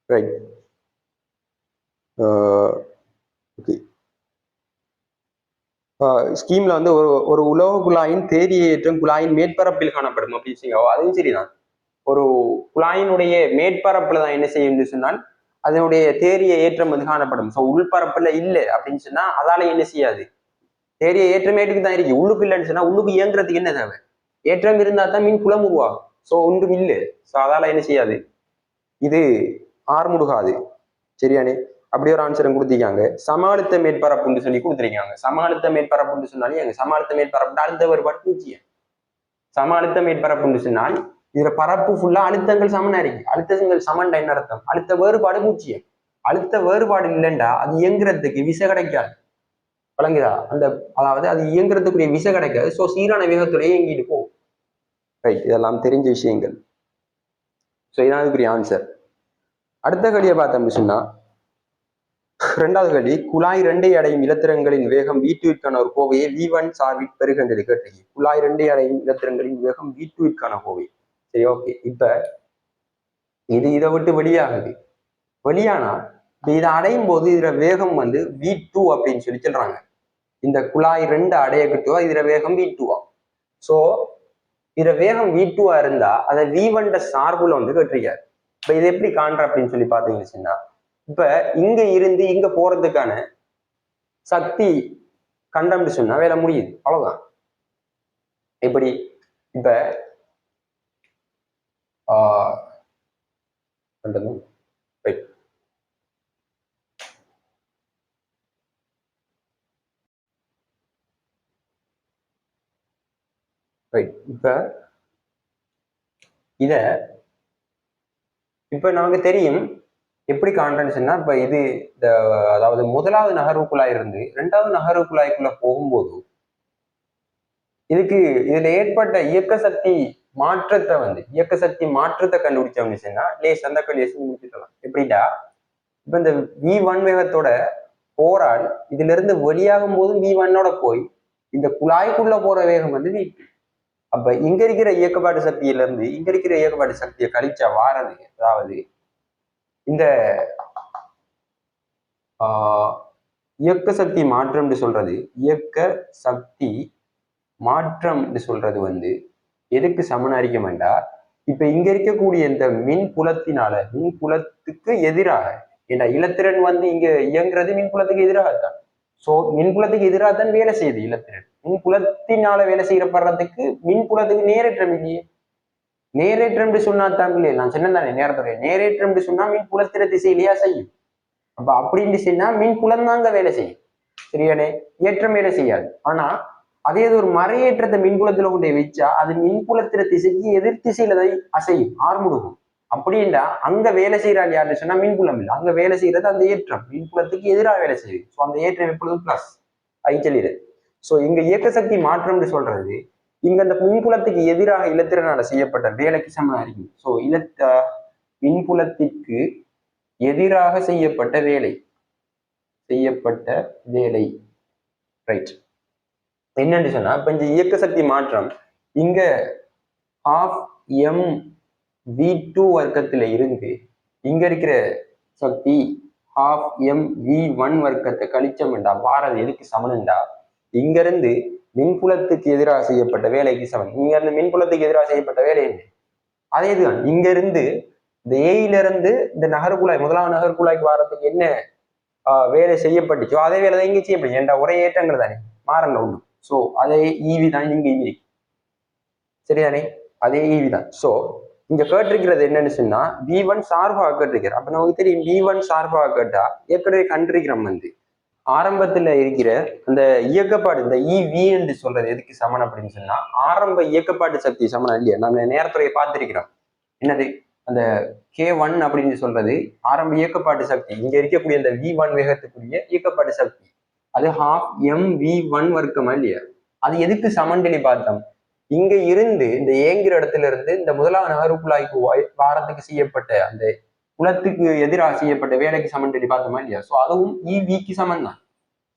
Right, okay. ஸ்கீம்ல வந்து ஒரு உலோக குழாயின் தேரிய ஏற்றம் குழாயின் மேற்பரப்பில் காணப்படும் அப்படின்னு அதுவும் சரிதான். ஒரு குழாயினுடைய மேற்பரப்புல தான் என்ன செய்யும் சொன்னால் அதனுடைய தேரிய ஏற்றம் வந்து காணப்படும். ஸோ உள்பரப்புல இல்லை அப்படின்னு சொன்னா அதால என்ன செய்யாது, தேரிய ஏற்றம் ஏற்றுக்கு தான் இருக்கு, உள்ளுக்கு இல்லைன்னு சொன்னா உள்ளுக்கு இயங்குறதுக்கு என்ன தேவை, ஏற்றம் இருந்தா தான் மின் புலம் உருவாகும். ஸோ ஒன்றும் இல்லை, ஸோ அதால என்ன செய்யாது, இது ஆர்முடுகாது. சரியானே, அப்படி ஒரு ஆன்சரும் கொடுத்திருக்காங்க. சமாளித்த மேற்பரப்புன்னு சொல்லி கொடுத்துருக்காங்க. சமாளித்த மேற்பரப்புன்னு சொன்னாலும் எங்க சமாளித்த மேற்பரப்பு அழுத்த வேறுபாடு 0. சமாளித்த மேற்பரப்புன்னு சொன்னால் இதுல பரப்பு ஃபுல்லா அழுத்தங்கள் சமனா இருக்கு. அழுத்தங்கள் சமன்டா என்ன அர்த்தம்? அழுத்த வேறுபாடு 0. அழுத்த வேறுபாடு இல்லைண்டா அது இயங்குறதுக்கு விசை கிடைக்காது. வழங்குதா? அதாவது அது இயங்குறதுக்குரிய விசை கிடைக்காது. ஸோ சீரான வேகத்துடைய இயங்கிட்டு போகும். ரைட், இதெல்லாம் தெரிஞ்ச விஷயங்கள். ஸோ இதான் அதுக்குரிய ஆன்சர். அடுத்த கேள்வியை பார்த்தோம்னு சொன்னா, இரண்டாவது கேள்வி, குழாய் 2 அடையும் இலத்திரங்களின் வேகம் V2க்கான ஒரு கோவையை V1 சார்பில் பெறுகின்றது கேட்டீங்க. குழாய் 2 அடையும் இலத்திரங்களின் வேகம் V2க்கான கோவை. சரி, ஓகே. இப்ப இதை விட்டு வெளியாகுது. வெளியானா இதை அடையும் போது இதுல வேகம் வந்து V2 அப்படின்னு சொல்லி சொல்றாங்க. இந்த குழாய் 2 அடையக்கிட்டோ இதுல வேகம் V2வா. ஸோ இதுல வேகம் V2வா இருந்தா அதை V1 சார்புல வந்து கேட்டிருக்காரு. இப்ப இது எப்படி காண்ற அப்படின்னு சொல்லி பாத்தீங்கன்னா, இப்ப இங்க இருந்து இங்க போறதுக்கான சக்தி கண்டம்னு சொன்னா வேலை முடியுது, அவ்வளவுதான். எப்படி இப்ப இப்ப நமக்கு தெரியும் எப்படி காண்றேன்னு சொன்னா, இப்ப இது அதாவது முதலாவது நகர்வுக்குள்ளாய் இருந்து இரண்டாவது நகர்வுக்குள்ளாய்க்குள்ள போகும்போது இதுல ஏற்பட்ட இயக்க சக்தி மாற்றத்தை கண்டுபிடிச்சோம்னு சொன்னா லேஸ் அந்த லேஸ் முடிச்சுக்கலாம். எப்படின்னா, இப்ப இந்த V1 வேகத்தோட போரால் இதுல இருந்து வெளியாகும் போது V1ஓட போய் இந்த குழாய்க்குள்ள போற வேகம் வந்து V2. அப்ப இங்க இருக்கிற இயக்கப்பாட்டு சக்தியில இருந்து இங்க இருக்கிற இயக்கப்பாட்டு சக்தியை கழிச்சா வாரது, அதாவது இந்த இயக்க சக்தி மாற்றம் சொல்றது வந்து எதுக்கு சமனாரிக்க வேண்டாம். இப்ப இங்க இருக்கக்கூடிய இந்த மின்புலத்துக்கு எதிராக ஏன்னா இலத்திரன் வந்து இங்க இயங்குறது மின்புலத்துக்கு எதிராகத்தான். சோ மின்புலத்துக்கு எதிராக தான் வேலை செய்யுது இலத்திரன். மின்புலத்தினால வேலை செய்யப்படுறதுக்கு மின்புலத்துக்கு நேரேற்றம் இல்லையே. நேரேற்றம் சொன்னா தான் இல்லையே, நான் சொன்னேன் நேரத்துடைய நேரேற்றம் சொன்னா மின்புலத்திர திசையிலேயே செய்யும். அப்ப அப்படின்னு சொன்னா மின்புலம் தாங்க வேலை செய்யும், சரியானே, ஏற்றம் வேலை செய்யாது. ஆனா அதே ஒரு மறையேற்றத்தை மின்புலத்துல கொண்டு வச்சா அது மின்புலத்திர திசைக்கு எதிர் திசையில தான் அசையும், ஆர்முடுகும். அப்படின்னா அங்க வேலை செய்யறாள் யாருன்னு சொன்னா மின்புலம் இல்லை, அங்க வேலை செய்யறது அந்த ஏற்றம் மின்புலத்துக்கு எதிராக வேலை செய்யுது. ஸோ அந்த ஏற்றம் எப்பொழுதும் பிளஸ் ஐச்சலிடு. ஸோ இங்க இயக்க சக்தி மாற்றம்னு சொல்றது இங்க அந்த மின்புலத்துக்கு எதிராக இலத்திரனால செய்யப்பட்ட வேலைக்கு சமமா இருக்கும். ஸோ மின்புலத்திற்கு எதிராக செய்யப்பட்ட வேலை ரைட். என்னன்னு சொன்னா, இப்ப இந்த இயக்க சக்தி மாற்றம் இங்க ½ வர்க்கத்துல இருந்து இங்க இருக்கிற சக்தி ½ வர்க்கத்தை கழிச்சோம்டா வாரது எதுக்கு சமன்டா, இங்க இருந்து மின்புலத்துக்கு எதிராக செய்யப்பட்ட வேலைக்கு சமன். இங்க இருந்து மின்புலத்துக்கு எதிராக செய்யப்பட்ட வேலை என்ன, அதே இதுதான். இங்க இருந்து இந்த ஏயில இருந்து இந்த நகர்குழாய் முதலாவது நகர்குழாய்க்கு வாரத்துக்கு என்ன வேலை செய்யப்பட்டுச்சோ அதே வேலை தான் இங்க செய்யப்படும். ஏன்டா ஒரே ஏற்றங்கள் தானே, மாறல ஒண்ணு. ஸோ அதே ஈவி தான் இங்க ஈவி, சரிதானே, அதே ஈவி தான். ஸோ இங்க கேட்டிருக்கிறது என்னன்னு சொன்னா V1 சார்பாக கேட்டிருக்கிற. அப்ப நமக்கு தெரியும் V1 சார்பாக கேட்டா ஏற்கனவே கண்டிருக்கிறோம் வந்து ஆரம்பத்துல இருக்கிற அந்த இயக்கப்பாடு இந்த EV என்று சொல்றது எதுக்கு சமன் அப்படின்னு சொன்னா ஆரம்ப இயக்கப்பாட்டு சக்தி சமனம் இல்லையா. நம்ம நேரத்துறையை பார்த்திருக்கிறோம். என்னது அந்த K1 அப்படின்னு சொல்றது ஆரம்ப இயக்கப்பாட்டு சக்தி. இங்க இருக்கக்கூடிய அந்த V1 வேகத்துக்குரிய இயக்கப்பாட்டு சக்தி அது ½mv1 வர்க்கமா இல்லையா. அது எதுக்கு சமன் சொல்லி பார்த்தோம், இங்க இருந்து இந்த ஏங்குற இடத்துல இருந்து இந்த முதலாவது நகர்குழாய்க்கு வாரத்துக்கு செய்யப்பட்ட அந்த குலத்துக்கு எதிராக செய்யப்பட்ட வேலைக்கு சமன் சொல்லி பார்த்தோமா இல்லையா. ஸோ அதுவும் EVக்கு சமன் தான்.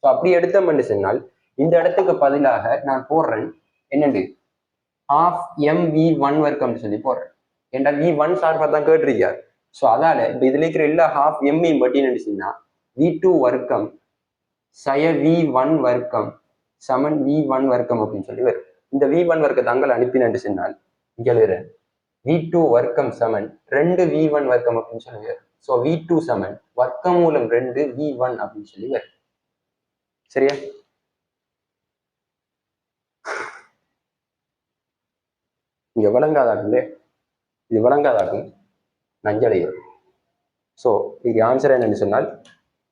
ஸோ அப்படி எடுத்தோம்னு சொன்னால் இந்த இடத்துக்கு பதிலாக நான் போடுறேன் என்னண்டு ½ வர்க்கம்னு சொல்லி போடுறேன். ஏன்டா V1 சார்பாக தான் கேட்டிருக்காரு. ஸோ அதால இப்ப இதுல இருக்கிற எல்லா ½ பட்டின்னு சொன்னா V2 வர்க்கம் சய V1 வர்க்கம் சமன் V1 வர்க்கம் அப்படின்னு சொல்லி வரும். இந்த V1 வர்க்கத்தை அங்கே அனுப்பினு சொன்னால் இங்க எழுதுறேன் V2 வர்க்கம் சமன் 2V1 வர்க்கம் அப்படின்னு சொல்லி வரும். ஸோ V2 சமன் வர்க்கமூலம் 2V1 அப்படின்னு சொல்லி வரும். சரியா, இங்க விளங்காதாக்குங்களே, இது விளங்காதாக்கும் நஞ்சடையும். ஸோ இதுக்கு ஆன்சர் என்னன்னு சொன்னால்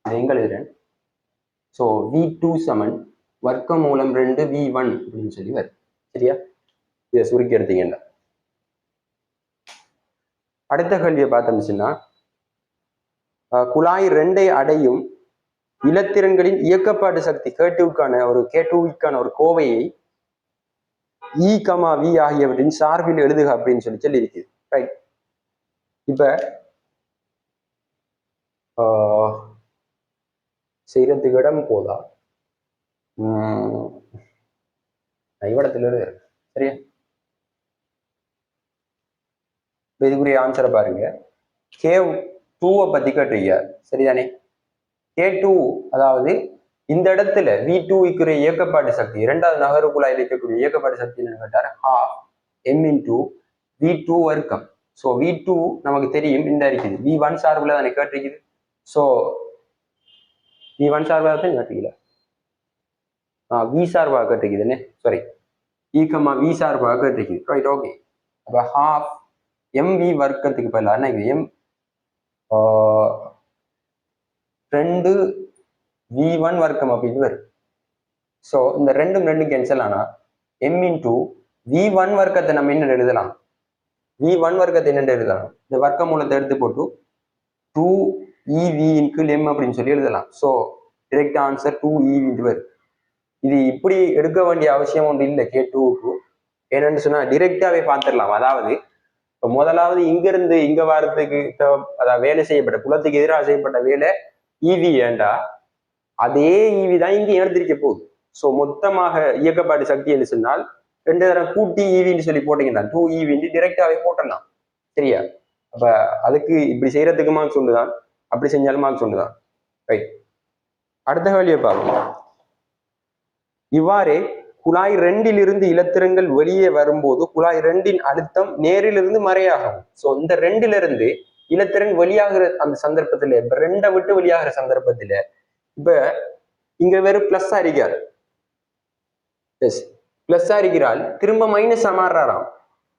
இதை எங்க எழுதுறேன். ஸோ V2 சமன் வர்க்கமூலம் 2V1 அப்படின்னு சொல்லி வரும். சரியா, இதை சுருக்கி எடுத்தீங்கன்னா அடுத்த கேள்வியை பார்த்தோம்னா குழாய் 2 அடையும் இலத்திரன்களின் இயக்கப்பாட்டு சக்தி கேட்டுவுக்கான ஒரு கோவையை இ கமா வி ஆகியவற்றின் சார்பில் எழுதுக அப்படின்னு சொல்லி இருக்குது. ரைட். இப்ப செய்யறதுக்கு இடம் போதா இவடத்துல எழுது. சரியா? இதுக்குரிய ஆன்சரை பாருங்க. K2 பத்தி கேட்டீங்க. சரிதானே? K2 அதாவது இந்த இடத்துல V2 இயக்கப்பாட்டு சக்தி, இரண்டாவது நகரு குழாயில் இருக்கக்கூடிய இயக்கப்பாட்டு சக்தி என்னன்னு கேட்டார், ½ m into V2 வர்க்கம். ஸோ V2 நமக்கு தெரியும் இந்த இருக்குது, V1 சார்புல தானே கேட்டிருக்குது. ஸோ V1 சார்பாக தான் கேட்டிருக்கல, V சார்பாக கேட்டிருக்குதுன்னு, சாரி E, V சார்பாக கேட்டிருக்குது. Right, okay. அப்போ ½ mv வர்க்கத்துக்கு பதிலாக என்ன இது, m 2 V1 வர்க்கம் அப்படின்னு வரும். ஸோ இந்த ரெண்டும் கேன்சல் ஆனா m into V1 வர்க்கத்தை நம்ம என்ன எழுதலாம், V1 வர்க்கத்தை என்ன எழுதலாம், இந்த வர்க்க மூலத்தை எடுத்து போட்டு 2EV m அப்படின்னு சொல்லி எழுதலாம். ஸோ டிரெக்ட் ஆன்சர் 2EV வரும். இது இப்படி எடுக்க வேண்டிய அவசியம் ஒன்று இல்லை K2க்கு. என்னன்னு சொன்னா டிரெக்டாவே பார்த்துடலாம். அதாவது இப்போ முதலாவது இங்கிருந்து இங்க வாரத்துக்கு அதாவது வேலை செய்யப்பட்ட புலத்துக்கு எதிராக செய்யப்பட்ட வேலை ஈவி ஏண்டா அதே ஈவி தான் இங்கே எடுத்திருக்க போகுது. ஸோ மொத்தமாக இயக்கப்பாட்டு சக்தி என்று சொன்னால் 2 தடவை கூட்டி ஈவின்னு சொல்லி போட்டீங்கன்னா 2EV டிரெக்டாவே போட்டலாம். சரியா? அப்ப அதுக்கு இப்படி செய்யறதுக்கு மார்க்ஸ் ஒன்றுதான், அப்படி செஞ்சாலும் மார்க்ஸ் ஒன்றுதான். ரைட். அடுத்த கேள்வியை பார்ப்போம். இவ்வாறே குழாய் 2 இலத்திரங்கள் வெளியே வரும்போது குழாய் 2 அழுத்தம் நேரிலிருந்து மறையாகும். ஸோ இந்த 2 இலத்திரன் வெளியாகிற அந்த சந்தர்ப்பத்துல, இப்ப 2 விட்டு வெளியாகிற சந்தர்ப்பத்துல இப்ப இங்க வெறும் பிளஸ்ஸா இருக்கிறார், பிளஸ்ஸா இருக்கிறால் திரும்ப மைனஸா மாறுறாராம்.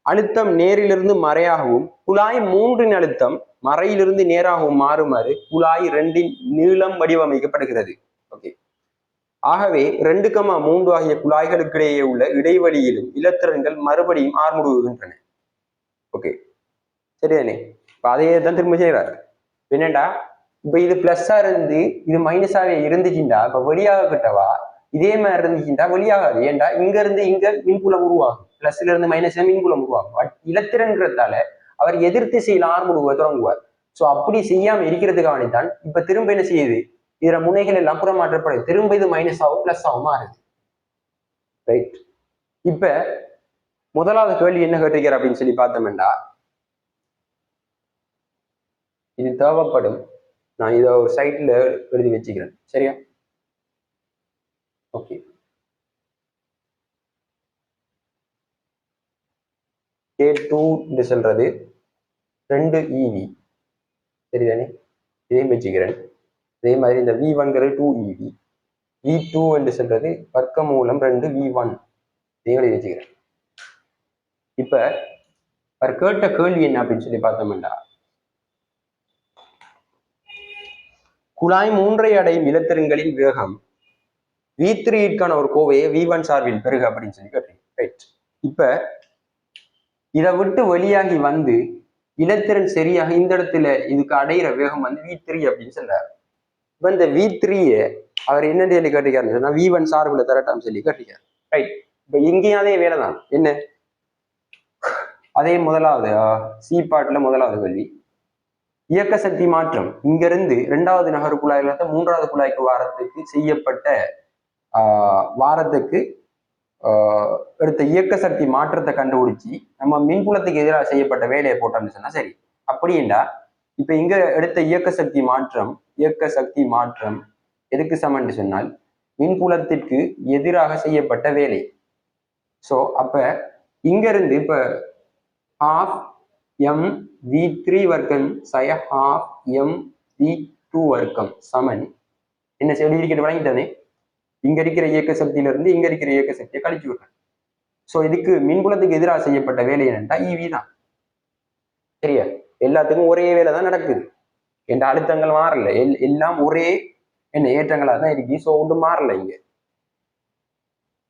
அழுத்தம் நேரிலிருந்து மறையாகவும் குழாய் 3 அழுத்தம் மறையிலிருந்து நேராகவும் மாறுமாறு குழாய் 2 நீளம் வடிவமைக்கப்படுகிறது. ஓகே. ஆகவே 2,3 ஆகிய குழாய்களுக்கிடையே உள்ள இடைவெளியிலும் இலத்திரன்கள் மறுபடியும் ஆர்முடுகின்றன. ஓகே, சரிதானே? இப்ப அதையே தான் திரும்ப செய்வார். என்னண்டா இப்ப இது பிளஸ்ஸா இருந்து இது மைனஸாவே இருந்துச்சுண்டா இப்ப வெளியாக கிட்டவா இதே மாதிரி இருந்துச்சுண்டா வெளியாகாது. ஏண்டா இங்க இருந்து இங்க மின்புலம் உருவாகும், பிளஸ்ல இருந்து மைனஸ்ல மின்புலம் உருவாகும். பட் இலத்திரன்றதால அவர் எதிர் திசையில் ஆர்முடுவ தொடங்குவார். ஸோ அப்படி செய்யாம இருக்கிறதுக்காகத்தான் இப்ப திரும்ப என்ன செய்யுது, இதுல முனைகள் எல்லாம் புறமாற்றப்படுது, திரும்ப இது மைனஸ் ஆகும் பிளஸ் ஆகும் மாறுது. ரைட். இப்ப முதலாவது கேள்வி என்ன கேட்டிருக்கார் அப்படின்னு சொல்லி பார்த்தோம்டா, இது தேவைப்படும், நான் இதை ஒரு சைட்ல எழுதி வச்சுக்கிறேன். சரியா? ஓகே. K2 என்று சொல்றது 2EV. சரிதானே? இதையும் வச்சுக்கிறேன். அதே மாதிரி இந்த V1ங்கிறது 2EV, V2 என்று சொல்றது வர்க்க மூலம் 2V1 இதையும் வச்சுக்கிறேன். இப்ப அவர் கேட்ட கேள்வி என்ன அப்படின்னு சொல்லி பார்த்தோம்டா, குழாய் 3 அடையும் இலத்திரன்களின் வேகம் V3க்கான ஒரு கோவையை V1 சார்பில் பெருக அப்படின்னு சொல்லி கேட்டீங்க. ரைட். இப்ப இதை விட்டு வெளியாகி வந்து இலத்திரன் சரியாக இந்த இடத்துல இதுக்கு அடையிற வேகம் வந்து V3 அப்படின்னு சொல்றாரு. இப்ப இந்த V3 அவர் என்ன சொல்லி கேட்டிருக்காருன்னு சொன்னா V1 சார்புல தரட்டான்னு சொல்லி கேட்டிருக்காரு. ரைட். இப்ப இங்கேயும் அதே வேலை தான். என்ன அதே முதலாவது சி பாட்டுல முதலாவது கேள்வி, இயக்க சக்தி மாற்றம் இங்கிருந்து 2வது நகரு குழாயில 3வது குழாய்க்கு வாரத்துக்கு செய்யப்பட்ட வாரத்துக்கு எடுத்த இயக்க சக்தி மாற்றத்தை கண்டுபிடிச்சி நம்ம மின்புலத்துக்கு எதிராக செய்யப்பட்ட வேலையை போட்டோம்னு சொன்னா சரி. அப்படின்னா இப்ப இங்க எடுத்த இயக்க சக்தி மாற்றம் எதுக்கு சமன்னு சொன்னால் மின்புலத்திற்கு எதிராக செய்யப்பட்ட வேலை. ஸோ அப்ப இங்க இருந்து இப்ப ½ mv3 வர்க்கம் சய ½ mv2 வர்க்கம் சமன் என்ன சொல்லி இருக்கிறது வழங்கிட்டானே, இங்க இருக்கிற இயக்க சக்தியில இருந்து இங்க இருக்கிற இயக்க சக்தியை கழிச்சு விடுறேன். ஸோ இதுக்கு மின்புலத்துக்கு எதிராக செய்யப்பட்ட வேலை என்னன்னா ஈவி தான். சரியா? எல்லாத்துக்கும் ஒரே வேலை தான் நடக்குது, என்ற அழுத்தங்கள் மாறல, எல்லாம் ஒரே என்ன ஏற்றங்களா தான் இருக்கு. ஸோ ஒன்றும் மாறல இங்க.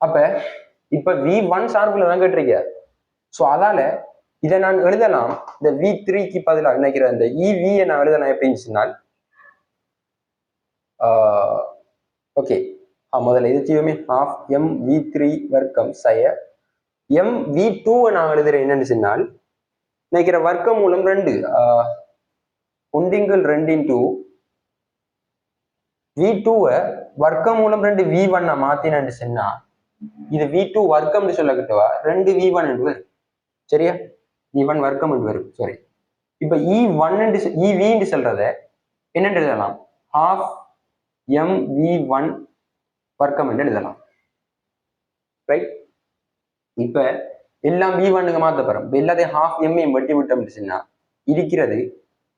அப்ப இப்ப V1 சார்புல தான் கேட்டிருக்க. ஸோ அதால இதை நான் எழுதலாம் இந்த v3க்கு பதிலாக நினைக்கிற இந்த EV நான் எழுதலாம் எப்படின்னு சொன்னால் ஓகே முதல்ல இது செய்வோமே half mv3 வர்க்கம் செய்ய mv2 நான் எழுதுறேன் என்னன்னு சொன்னால் நினைக்கிற வர்க்கம் மூலம் 2 ஒன்றிங்கள் 2 இன்டூ v2 வர்க்கம் மூலம் 2 v1 மாத்தினு சொன்னா இது v2 வர்க்கம் சொல்லக்கிட்டவா 2 v1 என்று வரும் சரியா v1 வர்க்கம் என்று வரும் சரி இப்ப ev சொல்றத என்னென்று எழுதலாம் half mv1 வர்க்கம் என்று எழுதலாம் ரைட் இப்ப எல்லாம் v1க்கு மாத்த போறோம் எல்லாத்தையும் half m வெட்டி விட்டோம்னு சொன்னா இருக்கிறது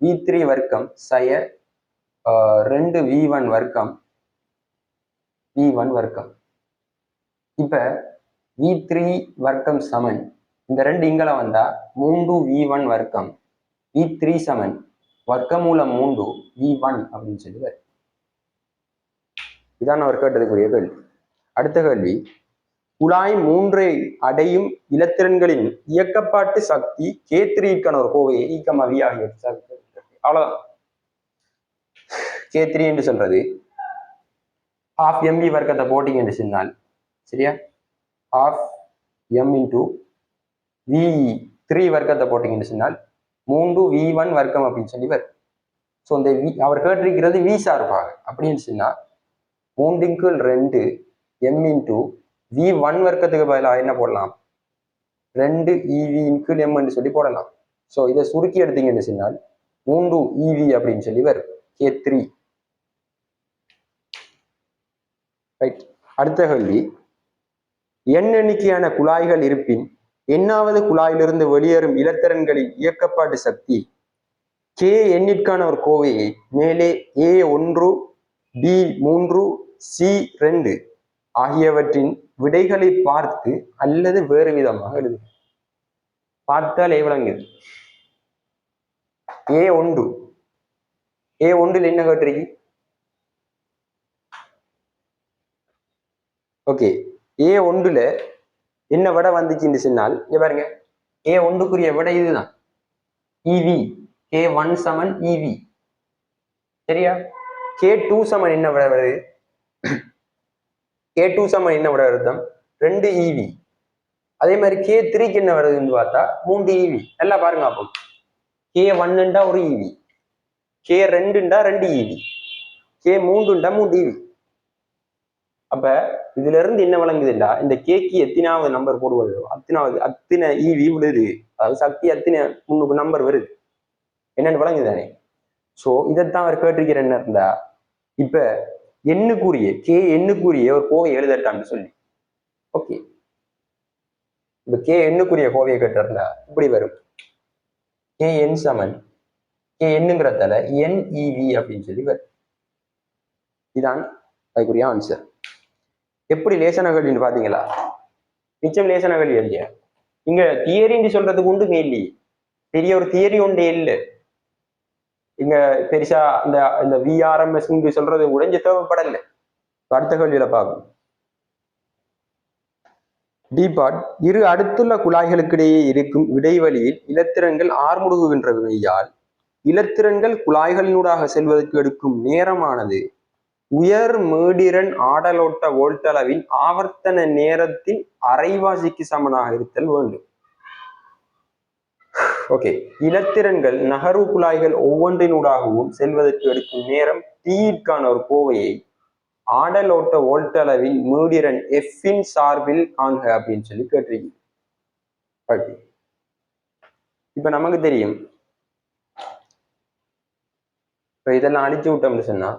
v3 வர்க்கம் சய 2 v1 வர்க்கம் v1 வர்க்கம் இப்ப v3 வர்க்கம் சமன் இந்த ரெண்டு இங்கல வந்தா 3 v1 வர்க்கம் v3 சமன் வர்க்கமூலம் 3 v1 அப்படின்னு சொல்லி இதான் அவர் கேட்டதுக்குரிய கேள்வி அடுத்த கேள்வி குழாய் 3 அடையும் இலத்திரன்களின் இயக்கப்பாட்டு சக்தி K3க்கான ஒரு கோவையை ஈக்கமாவி ஆகிய அவ்வளவுதான் K3 என்று சொல்றது half mv வர்க்கத்தை போட்டிங்க என்று சொன்னால் சரியா half m இன்டூ v3 வர்க்கத்தை போட்டிங்கன்னு சொன்னால் 3 v1 வர்க்கம் அப்படின்னு சொல்லி வரும் ஸோ இந்த அவர் கேட்டிருக்கிறது v சார்பாக அப்படின்னு சொன்னா 3 m இன்டூ v1 வர்க்கத்துக்கு பதிலாக என்ன போடலாம் 2 ev m என்று சொல்லி போடலாம் ஸோ இதை சுருக்கி எடுத்தீங்கன்னு சொன்னால் 3 ev அப்படின்னு சொல்லி வரும் K3 ரைட் அடுத்த கேள்வி n எண்ணிக்கையான குழாய்கள் இருப்பின் எண்ணாவது குழாயிலிருந்து வெளியேறும் இலத்திரன்களின் இயக்கப்பாட்டு சக்தி K எண்ணிற்கான ஒரு கோவையை மேலே A1 B3 C2 ஆகியவற்றின் விடைகளை பார்த்து அல்லது வேறு விதமாக எழுது பார்த்தால் விளங்குது A1 என்ன கேட்டிருக்கு ஓகே A1 என்ன விடை வந்துச்சுன்னு சொன்னால் பாருங்க A1க்குரிய விடை இதுதான் EV K1 சமன் EV சரியா K2 சமன் என்ன விட வருது K2 சமன் என்ன விட வருதம் 2 EV அதே மாதிரி K3க்கு என்ன வருதுன்னு பார்த்தா 3 EV நல்லா பாருங்க அப்போ K1 ஒரு EV K2 2 EV K3 3 EV அப்ப இதுல இருந்து என்ன விளங்குதுல்ல இந்த கேக்கு எத்தனாவது நம்பர் போடுவதோ அத்தனை EV விழுது அதாவது சக்தி அத்தனை 3 நம்பர் வருது என்னன்னு விளங்குதானே சோ இதைத்தான் அவர் கேட்டிருக்கிற என்ன இருந்தா இப்ப எண்ணுக்குரிய ஒரு கோவை எழுதட்டான்னு சொல்லி ஓகே இப்ப எண்ணுக்குரிய கோவையை கேட்டிருந்தா இப்படி வரும் Kn சமன் Knங்கிறதால NEV அப்படின்னு சொல்லி வரும் இதான் அதுக்குரிய ஆன்சர் எப்படி லேசன கேள்வின்னு பாத்தீங்களா மிச்சம் லேசன கேள்வி இல்லையா இங்க தியரின்னு சொல்றதுக்கு உண்டுமே இல்லையே பெரிய ஒரு தியரி ஒன்றே இல்லை இங்க பெருசா இந்த VRMS சொல்றது உடைஞ்சு தேவைப்படல அடுத்த கேள்வியில பார்க்கும் டிபார்ட் இரு அடுத்துள்ள குழாய்களுக்கிடையே இருக்கும் இடைவெளியில் இலத்திரன்கள் ஆர்முடுகுகின்ற வினையால் இலத்திரன்கள் குழாய்களினூடாக செல்வதற்கு எடுக்கும் நேரமானது உயர் மீடிரன் ஆடலோட்ட வோல்ட்டளவின் ஆவர்த்தன நேரத்தின் அரைவாசிக்கு சமனாக இருத்தல் வேண்டும் ஓகே இலத்திரன்கள் நகர்வு குழாய்கள் ஒவ்வொன்றினூடாகவும் செல்வதற்கு எடுக்கும் நேரம் Tற்கான ஒரு கோவையை ஆடலோட்ட வோல்ட்டளவின் மீடிரன் Fன் சார்பில் காண்க அப்படின்னு சொல்லி கேட்டிருக்கீங்க இப்ப நமக்கு தெரியும் இப்ப இதெல்லாம் அழிச்சு விட்டோம்னு சொன்னா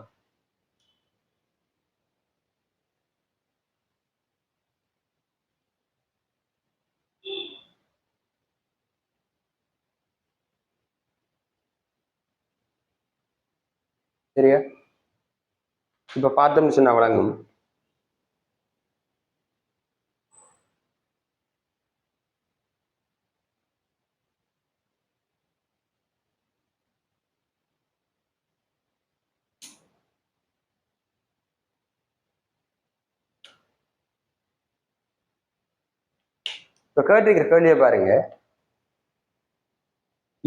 சரியா இப்ப பார்த்தோம்னு சொன்னா வழங்கும் இப்ப கேட்டிருக்கிற கேள்வியை பாருங்க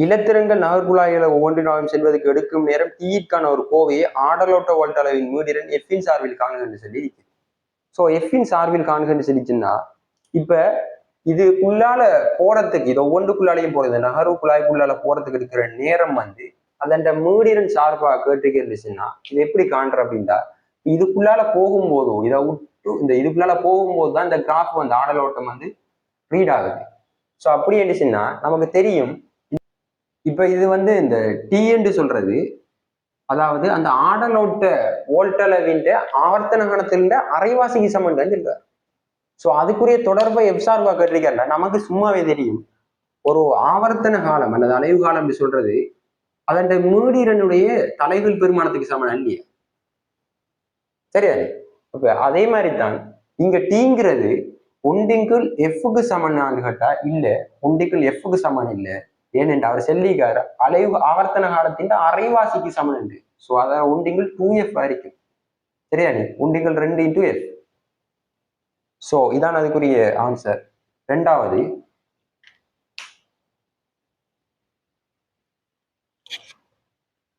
இலத்திரங்கள் நகர்குழாய்களை ஒவ்வொன்றினாலும் செல்வதற்கு எடுக்கும் நேரம் டீயிற்கான ஒரு கோவையை ஆடலோட்ட வோல்ட் அளவின் மீடிரன் எஃபின் சார்பில் காணுகன்னு சொல்லி இருக்குது. ஸோ எஃபின் சார்பில் காணுகன்னு சொல்லிச்சுன்னா இப்ப இதுக்குள்ளால போறதுக்கு இது ஒவ்வொன்றுக்குள்ளாலையும் போறது நகர்வு குழாய்க்குள்ளால போறதுக்கு இருக்கிற நேரம் அதன் மீடிரன் சார்பாக கேட்டுக்கு இருந்துச்சுன்னா இது எப்படி காண்ற அப்படின்னா இதுக்குள்ளால போகும்போதோ இதை விட்டு இந்த இதுக்குள்ளால போகும்போது தான் இந்த கிராஃப் ஆடலோட்டம் ரீட் ஆகுது. ஸோ அப்படி இருந்துச்சுன்னா நமக்கு தெரியும் இப்ப இது இந்த டி என்று சொல்றது அதாவது அந்த ஆடலோட்ட வோல்டளவின் ஆவர்த்தன கணத்தில அரைவாசிக்கு சமன்தான் சொல்றாரு. ஸோ அதுக்குரிய தொடர்பை எப்சார்பா கேட்டிருக்கல நமக்கு சும்மாவே தெரியும் ஒரு ஆவர்த்தன காலம் அல்லது அலைவு காலம் என்று சொல்றது அதன் மீடிரனுடைய தலைகள் பெருமானத்துக்கு சமன் இல்லையா? சரியா? அப்ப அதே மாதிரி தான் இங்க டீங்கிறது ஒன்றிங்குள் எஃப்க்கு சமன்னான்னு கேட்டா இல்ல, ஒன்றிங்குள் எஃப்க்கு சமன் இல்லை. ஏனென்று அவர் செல்லிக்கார் அலைவு ஆவர்த்தன காலத்தின் அரைவாசிக்கு சமன் உண்டு. ஸோ அதான் ஒன்றிங்குள் 2f இருக்கும். சரியா? ஒன்றிங்குள் 2 × f. ஸோ இதான் அதுக்குரிய ஆன்சர். ரெண்டாவது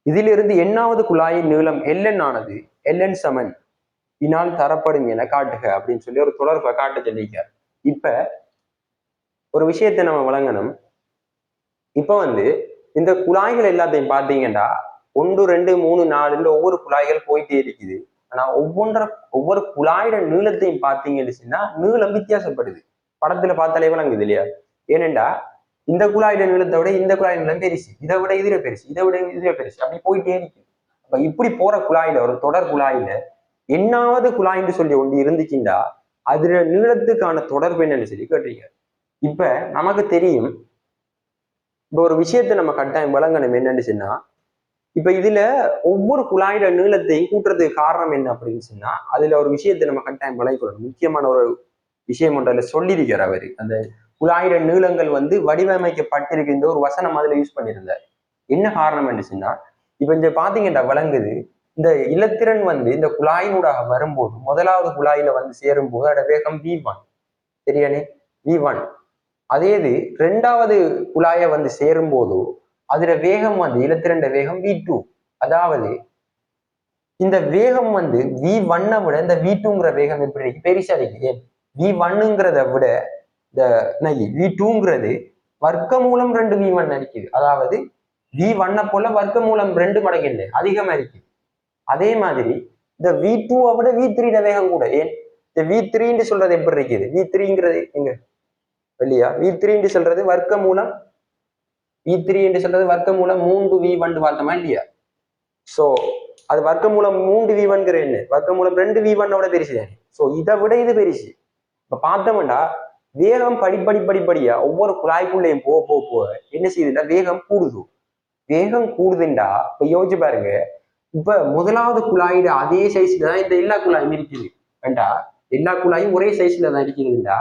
இதிலிருந்து எண்ணாவது குழாயின் நீளம் ln ஆனது ln சமன் இனால் தரப்படும் என காட்டுக அப்படின்னு சொல்லி ஒரு தொடர்பை காட்ட சொல்லிக்க. இப்ப ஒரு விஷயத்தை நம்ம வழங்கணும். இப்ப இந்த குழாய்கள் எல்லாத்தையும் பார்த்தீங்கன்னா 1 2 3 4 ஒவ்வொரு குழாய்கள் போயிட்டே இருக்குது. ஆனா ஒவ்வொரு குழாயோட நீளத்தையும் பார்த்தீங்கன்னா நீளம் வித்தியாசப்படுது. படத்துல பார்த்தாலே வழங்குது இல்லையா? ஏனெண்டா இந்த குழாயோட நீளத்தை விட இந்த குழாய் நீளம் பெருசு, இதை விட இதுல பெருசு, இதை விட இதுல பெருசு, அப்படி போயிட்டே இருக்கு. அப்ப இப்படி போற குழாயில ஒரு தொடர் குழாயில எண்ணாவது குழாய்ன்னு சொல்லி ஒன்று இருந்துச்சுண்டா அதுல நீளத்துக்கான தொடர்பு என்னன்னு சொல்லி கேட்டீங்க. இப்ப நமக்கு தெரியும் இப்ப ஒரு விஷயத்தை நம்ம கட்டாயம் வழங்கணும் என்னன்னு சொன்னா இப்ப இதுல ஒவ்வொரு குழாயோட நீளத்தையும் கூட்டுறதுக்கு காரணம் என்ன அப்படின்னு சொன்னா அதுல ஒரு விஷயத்தை நம்ம கட்டாயம் வழங்கிக்கொள்ளணும். முக்கியமான ஒரு விஷயம் ஒன்றில் சொல்லியிருக்கிறார் அவரு. அந்த குழாயோட நீளங்கள் வடிவமைக்கப்பட்டிருக்கின்ற ஒரு வசனம் அதுல யூஸ் பண்ணியிருந்தார். என்ன காரணம் என்னச்சுன்னா இப்ப இந்த பாத்தீங்கன்னா விளங்குது இந்த இலத்திரன் இந்த குழாயினூடாக வரும்போது முதலாவது குழாயில சேரும் போது அதோட வேகம் v1. சரியானே? v1. அதே இது ரெண்டாவது குழாய சேரும் போதோ அதுல வேகம் இலத்திரண்ட வேகம் v2. அதாவது இந்த வேகம் v1 விட இந்த v2ங்கிற வேகம் எப்படி இருக்கு? பெருசா இருக்கு. v1ங்கிறத விட இந்த v2ங்கிறது வர்க்கமூலம் 2 v1 இருக்குது. அதாவது v1 போல வர்க்கமூலம் 2 மடங்கு இல்லை, அதிகமா இருக்கு. அதே மாதிரி இந்த v2 விட v3 வேகம் கூட. ஏன் இந்த v3 சொல்றது எப்படி இருக்குது? v3ங்கிறது எங்க இல்லையா? v3 சொல்றது வர்க்கமூலம் v3 சொல்றது வர்க்கமூலம் 3v1 பார்த்தோமா இல்லையா? சோ அது வர்க்கமூலம் 3v1 என்ன? வர்க்கமூலம் 2v1 பெருசு தானே. சோ இதை விட இது பெருசு. இப்ப பார்த்தோம்னா வேகம் படிப்படியா ஒவ்வொரு குழாய்க்குள்ளேயும் போக என்ன செய்யுதுன்னா வேகம் கூடுது. வேகம் கூடுதுண்டா இப்ப யோசிச்சு பாருங்க. இப்ப முதலாவது குழாயிட அதே சைஸ்ல தான் இந்த எல்லா குழாயும் இருக்குது வேண்டா, எல்லா குழாயும் ஒரே சைஸ்ல தான் இருக்குதுண்டா.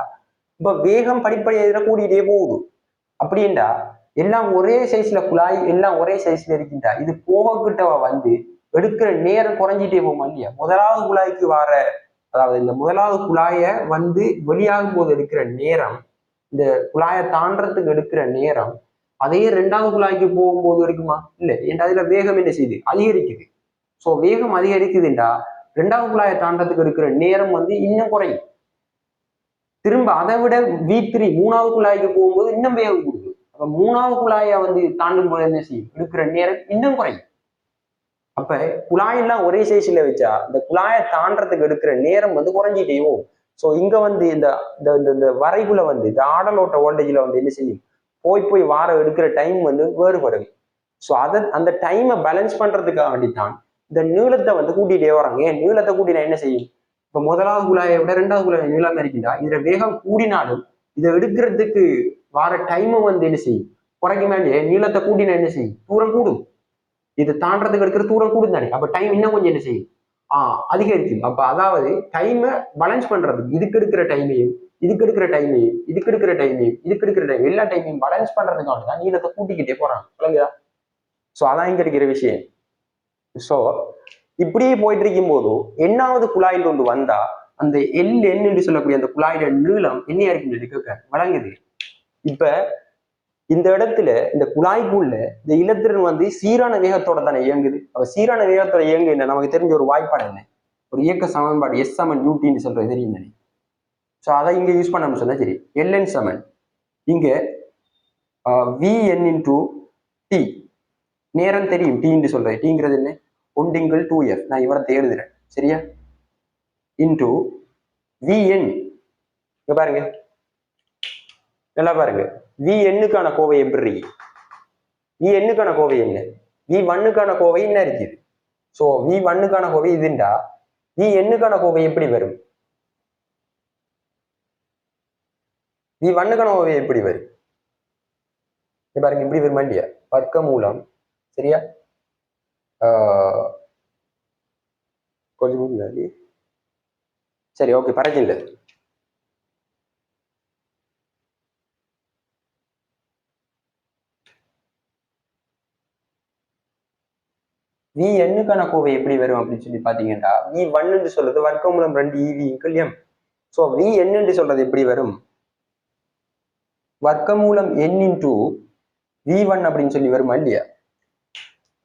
இப்ப வேகம் படிப்படியா கூடிட்டே போகுது. அப்படின்டா எல்லாம் ஒரே சைஸ்ல குழாய் எல்லாம் ஒரே சைஸ்ல இருக்கின்றா இது போகக்கிட்ட எடுக்கிற நேரம் குறைஞ்சிட்டே போகுமா இல்லையா? முதலாவது குழாய்க்கு அதாவது இந்த முதலாவது குழாய வெளியாகும் போது எடுக்கிற நேரம், இந்த குழாயை தாண்டறதுக்கு எடுக்கிற நேரம் அதே ரெண்டாவது குழாய்க்கு போகும்போது இருக்குமா? இல்லை. ஏன்னா அதுல வேகம் என்ன செய்யுது? அதிகரிக்குது. ஸோ வேகம் அதிகரிக்குதுண்டா ரெண்டாவது குழாயை தாண்டறதுக்கு எடுக்கிற நேரம் இன்னும் குறையும். திரும்ப அதை விட v3 மூணாவது குழாய்க்கு போகும்போது இன்னும் வேகம் கொடுக்குது. அப்ப மூணாவது குழாயை தாண்டும் போது என்ன செய்யும்? எடுக்கிற நேரம் இன்னும் குறையும். அப்ப குழாயெல்லாம் ஒரே சைஸ்ல வச்சா இந்த குழாயை தாண்டறதுக்கு எடுக்கிற நேரம் குறைஞ்சிட்டே போகும். ஸோ இங்க இந்த வரைக்குள்ள இந்த ஆடலோட்ட வோல்டேஜ்ல என்ன செய்யும்? போய் வார எடுக்கிற டைம் வேறுபடும். ஸோ அந்த டைமை பேலன்ஸ் பண்றதுக்காக வேண்டித்தான் இந்த நீளத்தை கூட்டிகிட்டே வராங்க. ஏன் நீளத்தை கூட்டினா என்ன செய்யும்? இப்ப முதலாவது குழாயை விட ரெண்டாவது குழாய் நீளம் இருக்கின்றா இதுல வேகம் கூடினாலும் இதை எடுக்கிறதுக்கு வார டைமை என்ன செய்யும்? குறைக்க வேண்டிய நீளத்தை கூட்டினா என்ன செய்யும்? தூரம் கூடும். இது தாண்டறதுக்கு எடுக்கிற தூரம் கூடும் தானே. அப்ப டைம் இன்னும் கொஞ்சம் என்ன செய்யும்? அதிகரிக்கும். அப்ப அதாவது டைமை பேலன்ஸ் பண்றதுக்கு இதுக்கு எடுக்கிற டைமையும் இதுக்கு எடுக்கிற டைமையும் இதுக்கு எடுக்கிற டைமையும் இதுக்கு எடுக்கிற டைம் எல்லா டைமையும் பேலன்ஸ் பண்றதுக்காக தான் நீளத்தை கூட்டிக்கிட்டே போறாங்க. சொல்லுங்க. ஸோ அதான் இங்க இருக்கிற விஷயம். ஸோ இப்படியே போயிட்டு இருக்கும் போதும் எண்ணாவது குழாயில் கொண்டு வந்தா அந்த ln என்று சொல்லக்கூடிய அந்த குழாயோட நீளம் என்னையா இருக்குன்னு கேட்க வழங்குது. இப்ப இந்த இடத்துல இந்த குழாய்க்குள்ள இந்த இலத்திரன் வந்து சீரான வேகத்தோட தானே இயங்குது. அப்ப சீரான வேகத்தோட இயங்கு என்ன நமக்கு தெரிஞ்ச ஒரு வாய்ப்பாடு என்ன, ஒரு இயக்க சமன்பாடு எஸ் சமன் யூடின்னு சொல்றது தெரியும் தானே. ஸோ அதை இங்க யூஸ் பண்ண சொன்னா சரி, எல்என் சமன் இங்க விஎன் இன்டூ டி, நேரம் தெரியும் டீன்னு சொல்றேன். டீங்கிறது என்ன, 1/2f, நான் இவரத்தை எழுதுறேன் சரியா, இன்டூ விஎன். இங்க பாருங்க, நல்லா பாருங்க, விஎன்னுக்கான கோவை எப்படி இருக்கு, விஎன்னுக்கான கோவை என்ன, v1க்கான கோவை என்ன இருக்குது. ஸோ v1க்கான கோவை இதுண்டா விஎன்னுக்கான கோவை எப்படி வரும், v1க்கான கோவை எப்படி வரும் பாருங்க, இப்படி வருமா இல்லையா, வர்க்க மூலம் சரியா, கொஞ்சம் சரி ஓகே பரவாயில்லை. v1க்கான கோவை எப்படி வரும் அப்படின்னு சொல்லி பாத்தீங்கன்னா, v1 சொல்றது வர்க்கமூலம் 2 ev m. ஸோ vn சொல்றது எப்படி வரும், வர்க்கமூலம் n இன்டூ v1 அப்படின்னு சொல்லி வருமா இல்லையா.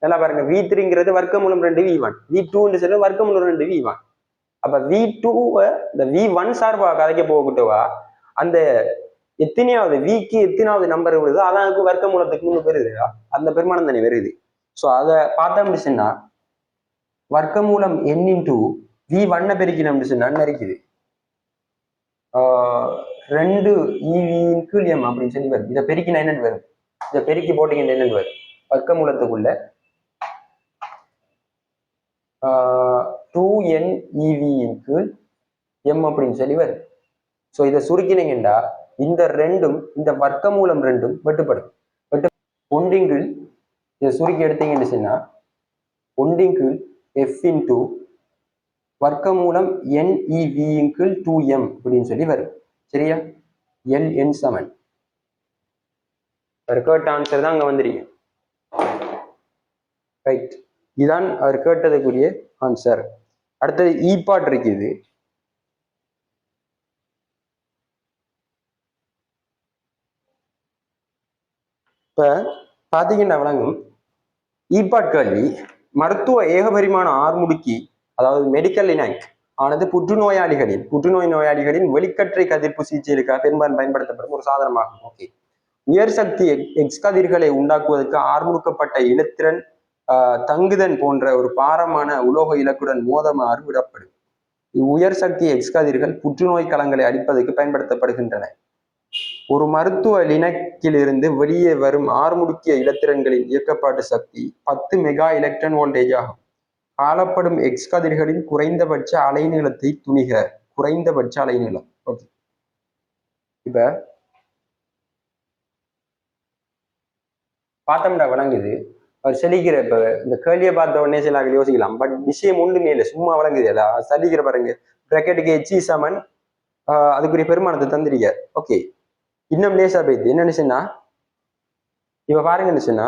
நல்லா பாருங்க, v3ங்கிறது வர்க்கமூலம் 2 v1, v2 சொல்றது வர்க்கமூலம் 2 v1. அப்ப v2 இந்த v1 சார்பா கதைக்க போகட்டுவா, அந்த எத்தனையாவது விக்கு எத்தனாவது நம்பர் வருது அதான் வர்க்கமூலத்துக்கு முன்னு வருது, அந்த பெருமானம் தானே வருது. ஸோ அதை பார்த்தோம்னு சொன்னா வர்க்கமூலம் n இன்டூ v1 பெருக்கினோம்னு சொன்னா இருக்குது 2 ev m அப்படின்னு சொல்லி வரும். இதை பெருக்கினா என்னன்னு வரும், இதை பெருக்கி போட்டீங்கன்னா என்னன்னு வரும், வர்க்கமூலத்துக்குள்ள 2n ev m அப்படின்னு சொல்லி வரும். ஸோ இதை சுருக்கினீங்கன்னா இந்த ரெண்டும், இந்த வர்க்கமூலம் ரெண்டும் வெட்டுப்படும். ஒன்றின்கீழ் இதை சுருக்கி எடுத்தீங்கன்னு சொன்னா 1/f இன்டூ வர்க்கமூலம் nev 2m அப்படின்னு சொல்லி வரும் சரியா. ln சமன் அவர் கேட்ட ஆன்சர் தான் அங்க வந்துருங்க. ரைட், இதுதான் அவர் கேட்டதுக்குரிய ஆன்சர். அடுத்தது ஈபாட் இருக்குது. இப்ப பாத்தீங்கன்னா வழங்கும் ஈபாட் கேள்வி, மருத்துவ ஏகபரிமாண ஆர்முடுக்கி அதாவது மெடிக்கல் இனாக்ட் ஆனது புற்றுநோய் நோயாளிகளின் வெளிக்கற்றை கதிர்ப்பு சிகிச்சைகளுக்காக பெரும்பாலும் பயன்படுத்தப்படும் ஒரு சாதனமாகும். ஓகே, உயர் சக்தி எக்ஸ் கதிர்களை உண்டாக்குவதற்கு ஆர்முடுக்கப்பட்ட இலத்திரன் தங்குதன் போன்ற ஒரு பாரமான உலோக இலக்குடன் மோதமாறு விடப்படும். உயர் சக்தி எக்ஸ் கதிர்கள் புற்றுநோய் களங்களை அழிப்பதற்கு பயன்படுத்தப்படுகின்றன. ஒரு மருத்துவ லினக்கிலிருந்து வெளியே வரும் ஆர்முடுக்கிய இலத்திரன்களின் இயக்கப்பாட்டு சக்தி 10 மெகா எலக்ட்ரான் வோல்டேஜ் ஆகும். காணப்படும் எக்ஸ் கதிர்களின் குறைந்தபட்ச அலைநீளத்தை துணிக. குறைந்தபட்ச அலைநீளம். ஓகே, இப்ப பார்த்தோம்னா வழங்குது அவர் செலிக்கிற. இப்ப இந்த கேள்வியை பார்த்த உடனே சில யோசிக்கலாம், பட் விஷயம் ஒன்றுமே இல்லை, சும்மா வழங்குது. அதான் சலிக்கிற பாருங்க, பிராக்கெட்டுக்கு எச்சி சமன் அதுக்குரிய பெருமானத்தை தந்திருக்கார். ஓகே, இன்னும் லேசா போயிடுது. என்னன்னு சொன்னா இப்ப பாருங்கன்னு சொன்னா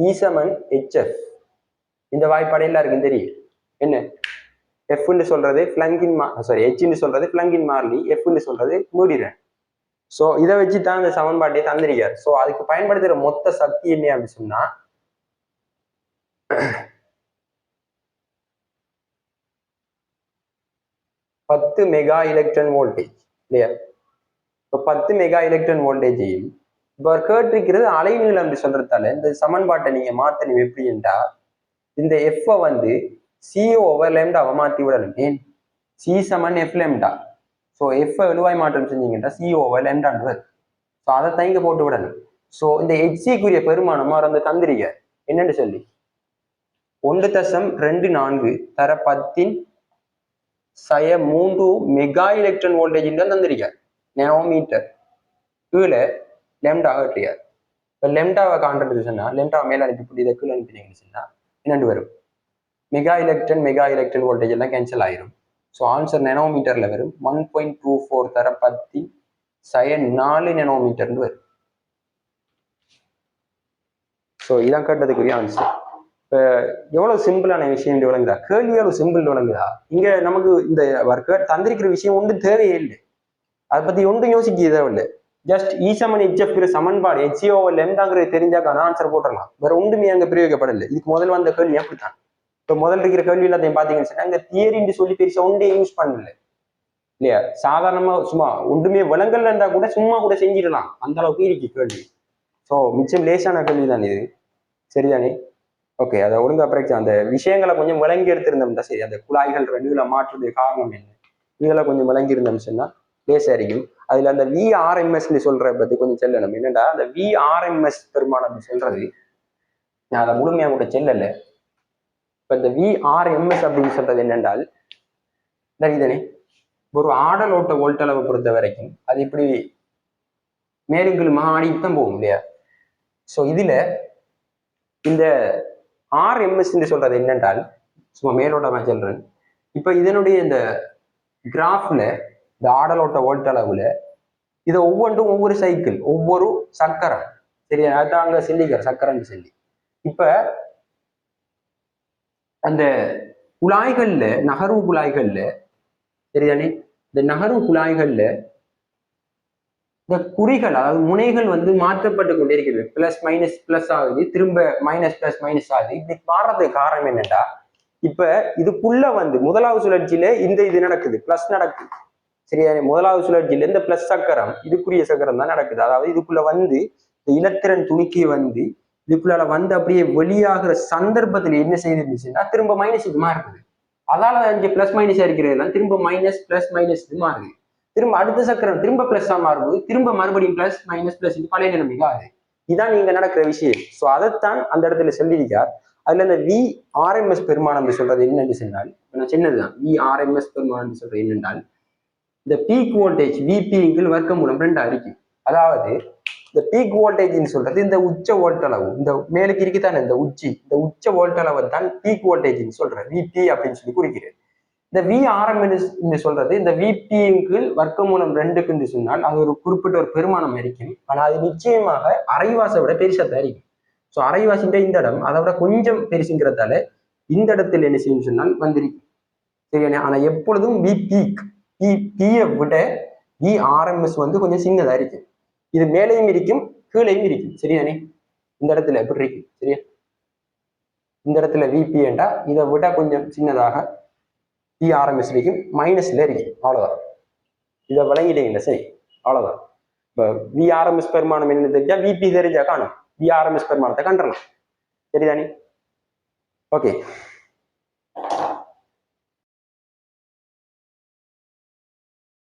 இ சமன் ஹெச்எஃப், இந்த வாய்ப்பாடு எல்லாருக்கும் தெரியும். என்ன எஃப்ன்னு சொல்றது பிளங்கின் ஹெச்ன்னு சொல்றது பிளங்கின் மாறிலி, எஃப்ன்னு சொல்றது மூடிறேன். ஸோ இதை வச்சு தான் இந்த சமன்பாட்டையை தந்திருக்காரு. ஸோ அதுக்கு பயன்படுத்துற மொத்த சக்தி என்ன அப்படின்னு சொன்னா 10 மெகா எலக்ட்ரான் வோல்டேஜ் இல்லையா. இப்போ 10 மெகா எலக்ட்ரான் வோல்டேஜையும் இப்போ கேட்டிருக்கிறது அலைநீளம் அப்படி சொல்றதால இந்த சமன்பாட்டை நீங்க மாத்தணும் எப்படின்னா, இந்த எஃப்ஐ வந்து சிஓ ஓவர் லேம்டாவை மாற்றி விடணும். ஏன் சி சமன் எஃப் லேம்டா. ஸோ எஃப்ஐ எழுவாய் மாற்றம் செஞ்சீங்கன்னா சிஓ ஓவர் லேம்டான்னு வரும். ஸோ அதை தங்க போட்டு விடணும். ஸோ இந்த ஹெச்சிக்குரிய பெருமானமா அந்த தந்திரிக்க என்னன்னு சொல்லி 1.24 தர 10⁻³ மெகா எலக்ட்ரான் வோல்டேஜ் தான் தந்திருக்கார். நேனோமீட்டர் கீழே லெம்டா கட்டியார். இப்போ லெம்டாவை காண்றது சொன்னா லெம்டாவை மேலே அனுப்பி இதை கீழே அனுப்பினீங்கன்னு சொன்னா என்னென்று வரும், மெகா எலக்ட்ரான் வோல்டேஜ் எல்லாம் கேன்சல் ஆயிரும். ஸோ ஆன்சர் நேனோமீட்டர்ல வரும். 1.24 தர 10⁻⁴ நேனோமீட்டர்னு வரும். ஸோ இதான் கேட்டதுக்குரிய ஆன்சர். இப்போ எவ்வளவு சிம்பிளான விஷயம் விளங்குதா, கேள்வி எவ்வளவு சிம்பிள் விளங்குதா. இங்க நமக்கு இந்த தந்திருக்கிற விஷயம் ஒன்றும் தேவையே இல்லை, அதை பத்தி ஒன்றும் யோசிக்க தேவையில்லை. ஜஸ்ட் ஈசமன் ஹெச்எஃப் சமன்பாடு ஹெச்ஓஎல் எம்தாங்கிறது தெரிஞ்சாக்கான ஆன்சர் போட்டுடலாம். வேற ஒன்றுமே அங்க பிரயோகிக்கப்படலை. இதுக்கு முதல்ல வந்த கேள்வி அப்படித்தான். இப்போ முதல் இருக்கிற கேள்வி எல்லாத்தையும் பாத்தீங்கன்னு சொன்னா அங்க தியரின்னு சொல்லி பெருசா ஒன்றே யூஸ் பண்ணல இல்லையா. சாதாரணமா சும்மா ஒன்றுமே விலங்கல்ல இருந்தா கூட சும்மா கூட செஞ்சிடலாம், அந்த அளவுக்கு இருக்கு கேள்வி. ஸோ மிச்சம் லேசான கேள்வி தான் இது, சரிதானே? ஓகே, அதை ஒழுங்கா பிரச்சனை அந்த விஷயங்களை கொஞ்சம் விளங்கி எடுத்திருந்தோம்னா சரி. அந்த குழாய்கள் ரெண்டுகளை மாற்றுறது காரணம் என்ன, இதெல்லாம் கொஞ்சம் விளங்கி இருந்தோம்னு சொன்னா லேசா இருக்கும். அதுல அந்த VRMS சொல்ற பத்தி கொஞ்சம் செல்லணும். என்னடா அந்த VRMS பெருமானம் சொல்றது நான் அதை முழுமையா கூட செல்லல. இப்ப இந்த VRMS அப்படின்னு சொல்றது என்னென்றால் இதனை ஒரு ஆடல் ஓட்ட ஓல்ட்டளவை பொறுத்த வரைக்கும் அது இப்படி மேலுங்களுமா ஆடித்தான் போகும் இல்லையா. ஸோ இதுல இந்த RMS சொல்றது என்னென்றால் சும்மா மேலோட்டமா சொல்றேன். இப்ப இதனுடைய இந்த கிராஃப்ல இந்த ஆடலோட்ட ஓல்ட்டளவுல இதை ஒவ்வொன்றும் ஒவ்வொரு சைக்கிள் ஒவ்வொரு சக்கரம், சரியா? அதான் அங்க சொல்லிக்கிற சக்கரம்னு சொல்லி. இப்ப அந்த குழாய்கள்ல நகர்வு குழாய்கள்ல சரிதானே, இந்த நகர்வு குழாய்கள்ல இந்த குறிகள் அதாவது முனைகள் மாற்றப்பட்டு கொண்டே இருக்கிறது. பிளஸ் மைனஸ் பிளஸ் ஆகுது, திரும்ப மைனஸ் பிளஸ் மைனஸ் ஆகுது. இப்படி மாறுறதுக்கு காரணம் என்னட்டா, இப்ப இதுக்குள்ள முதலாவது சுழற்சியில இந்த இது நடக்குது, பிளஸ் நடக்குது, சரியா? முதலாவது சுழற்சியில இந்த பிளஸ் சக்கரம் இதுக்குரிய சக்கரம் தான் நடக்குது. அதாவது இதுக்குள்ள இந்த இலத்திரன் துணிக்கி இதுக்குள்ள அப்படியே வெளியாகிற சந்தர்ப்பத்துல என்ன செய்துச்சுன்னா திரும்ப மைனஸ் இது மாறுது. அதால இங்க பிளஸ் மைனஸ் இருக்கிறது திரும்ப மைனஸ் பிளஸ் மைனஸ் இது மாறுது. திரும்ப அடுத்த சக்கரம் திரும்ப பிளஸ்ஸா மாறும்போது திரும்ப மறுபடியும் பிளஸ் மைனஸ் பிளஸ் பழைய நிலைமைக்கு ஆகுது. இதுதான் நீங்க நடக்கிற விஷயம். ஸோ அதைத்தான் அந்த இடத்துல சொல்லியிருக்கார். அதுல இந்த VRMS பெருமானம் சொல்றது என்னன்னு சொன்னால், நான் சின்னதுதான் VRMS பெருமானம் சொல்றது என்னென்றால் இந்த பீக் வோல்டேஜ் VP வர்க்கமூலம் 2 இருக்கு. அதாவது இந்த பீக் வோல்டேஜ்னு சொல்றது இந்த உச்ச வோல்ட்டளவு, இந்த மேலுக்கு இருக்குதானே இந்த உச்ச வோல்ட்டளவை தான் பீக் வோல்டேஜ்னு சொல்றேன், VP அப்படின்னு சொல்லி குறிக்கிறது. இந்த VRMS சொல்றது இந்த VP வர்க்கமூலம் 2க்கு சொன்னால் அது ஒரு குறிப்பிட்ட ஒரு பெருமானம் இருக்கும். ஆனா அது நிச்சயமாக அரைவாசை விட பெருசாத்தான் இருக்கும். ஸோ அரைவாசின்ற இந்த இடம் அதை விட கொஞ்சம் பெருசுங்கிறதால இந்த இடத்துல என்ன செய்யும் சொன்னால் வந்திருக்கும், சரியா? ஆனா எப்பொழுதும் VPயை விட VRMS கொஞ்சம் சின்னதா இருக்கு. இது மேலையும் இருக்கும் கீழையும் இருக்கும், சரியானே? இந்த இடத்துல எப்படி இருக்கு, சரியா? இந்த இடத்துல VP என்றா இதை விட கொஞ்சம் சின்னதாக VRMS இருக்கும், மைனஸ்ல இருக்கு, அவ்வளவுதான். இதை விளங்கிட்டீங்க, சரி? அவ்வளவுதான். இப்ப VRMS பெருமானம் என்ன தெரிஞ்சா VP தெரிஞ்சா காணும், VRMS பெருமானத்தை கண்டலாம், சரிதானே? ஓகே.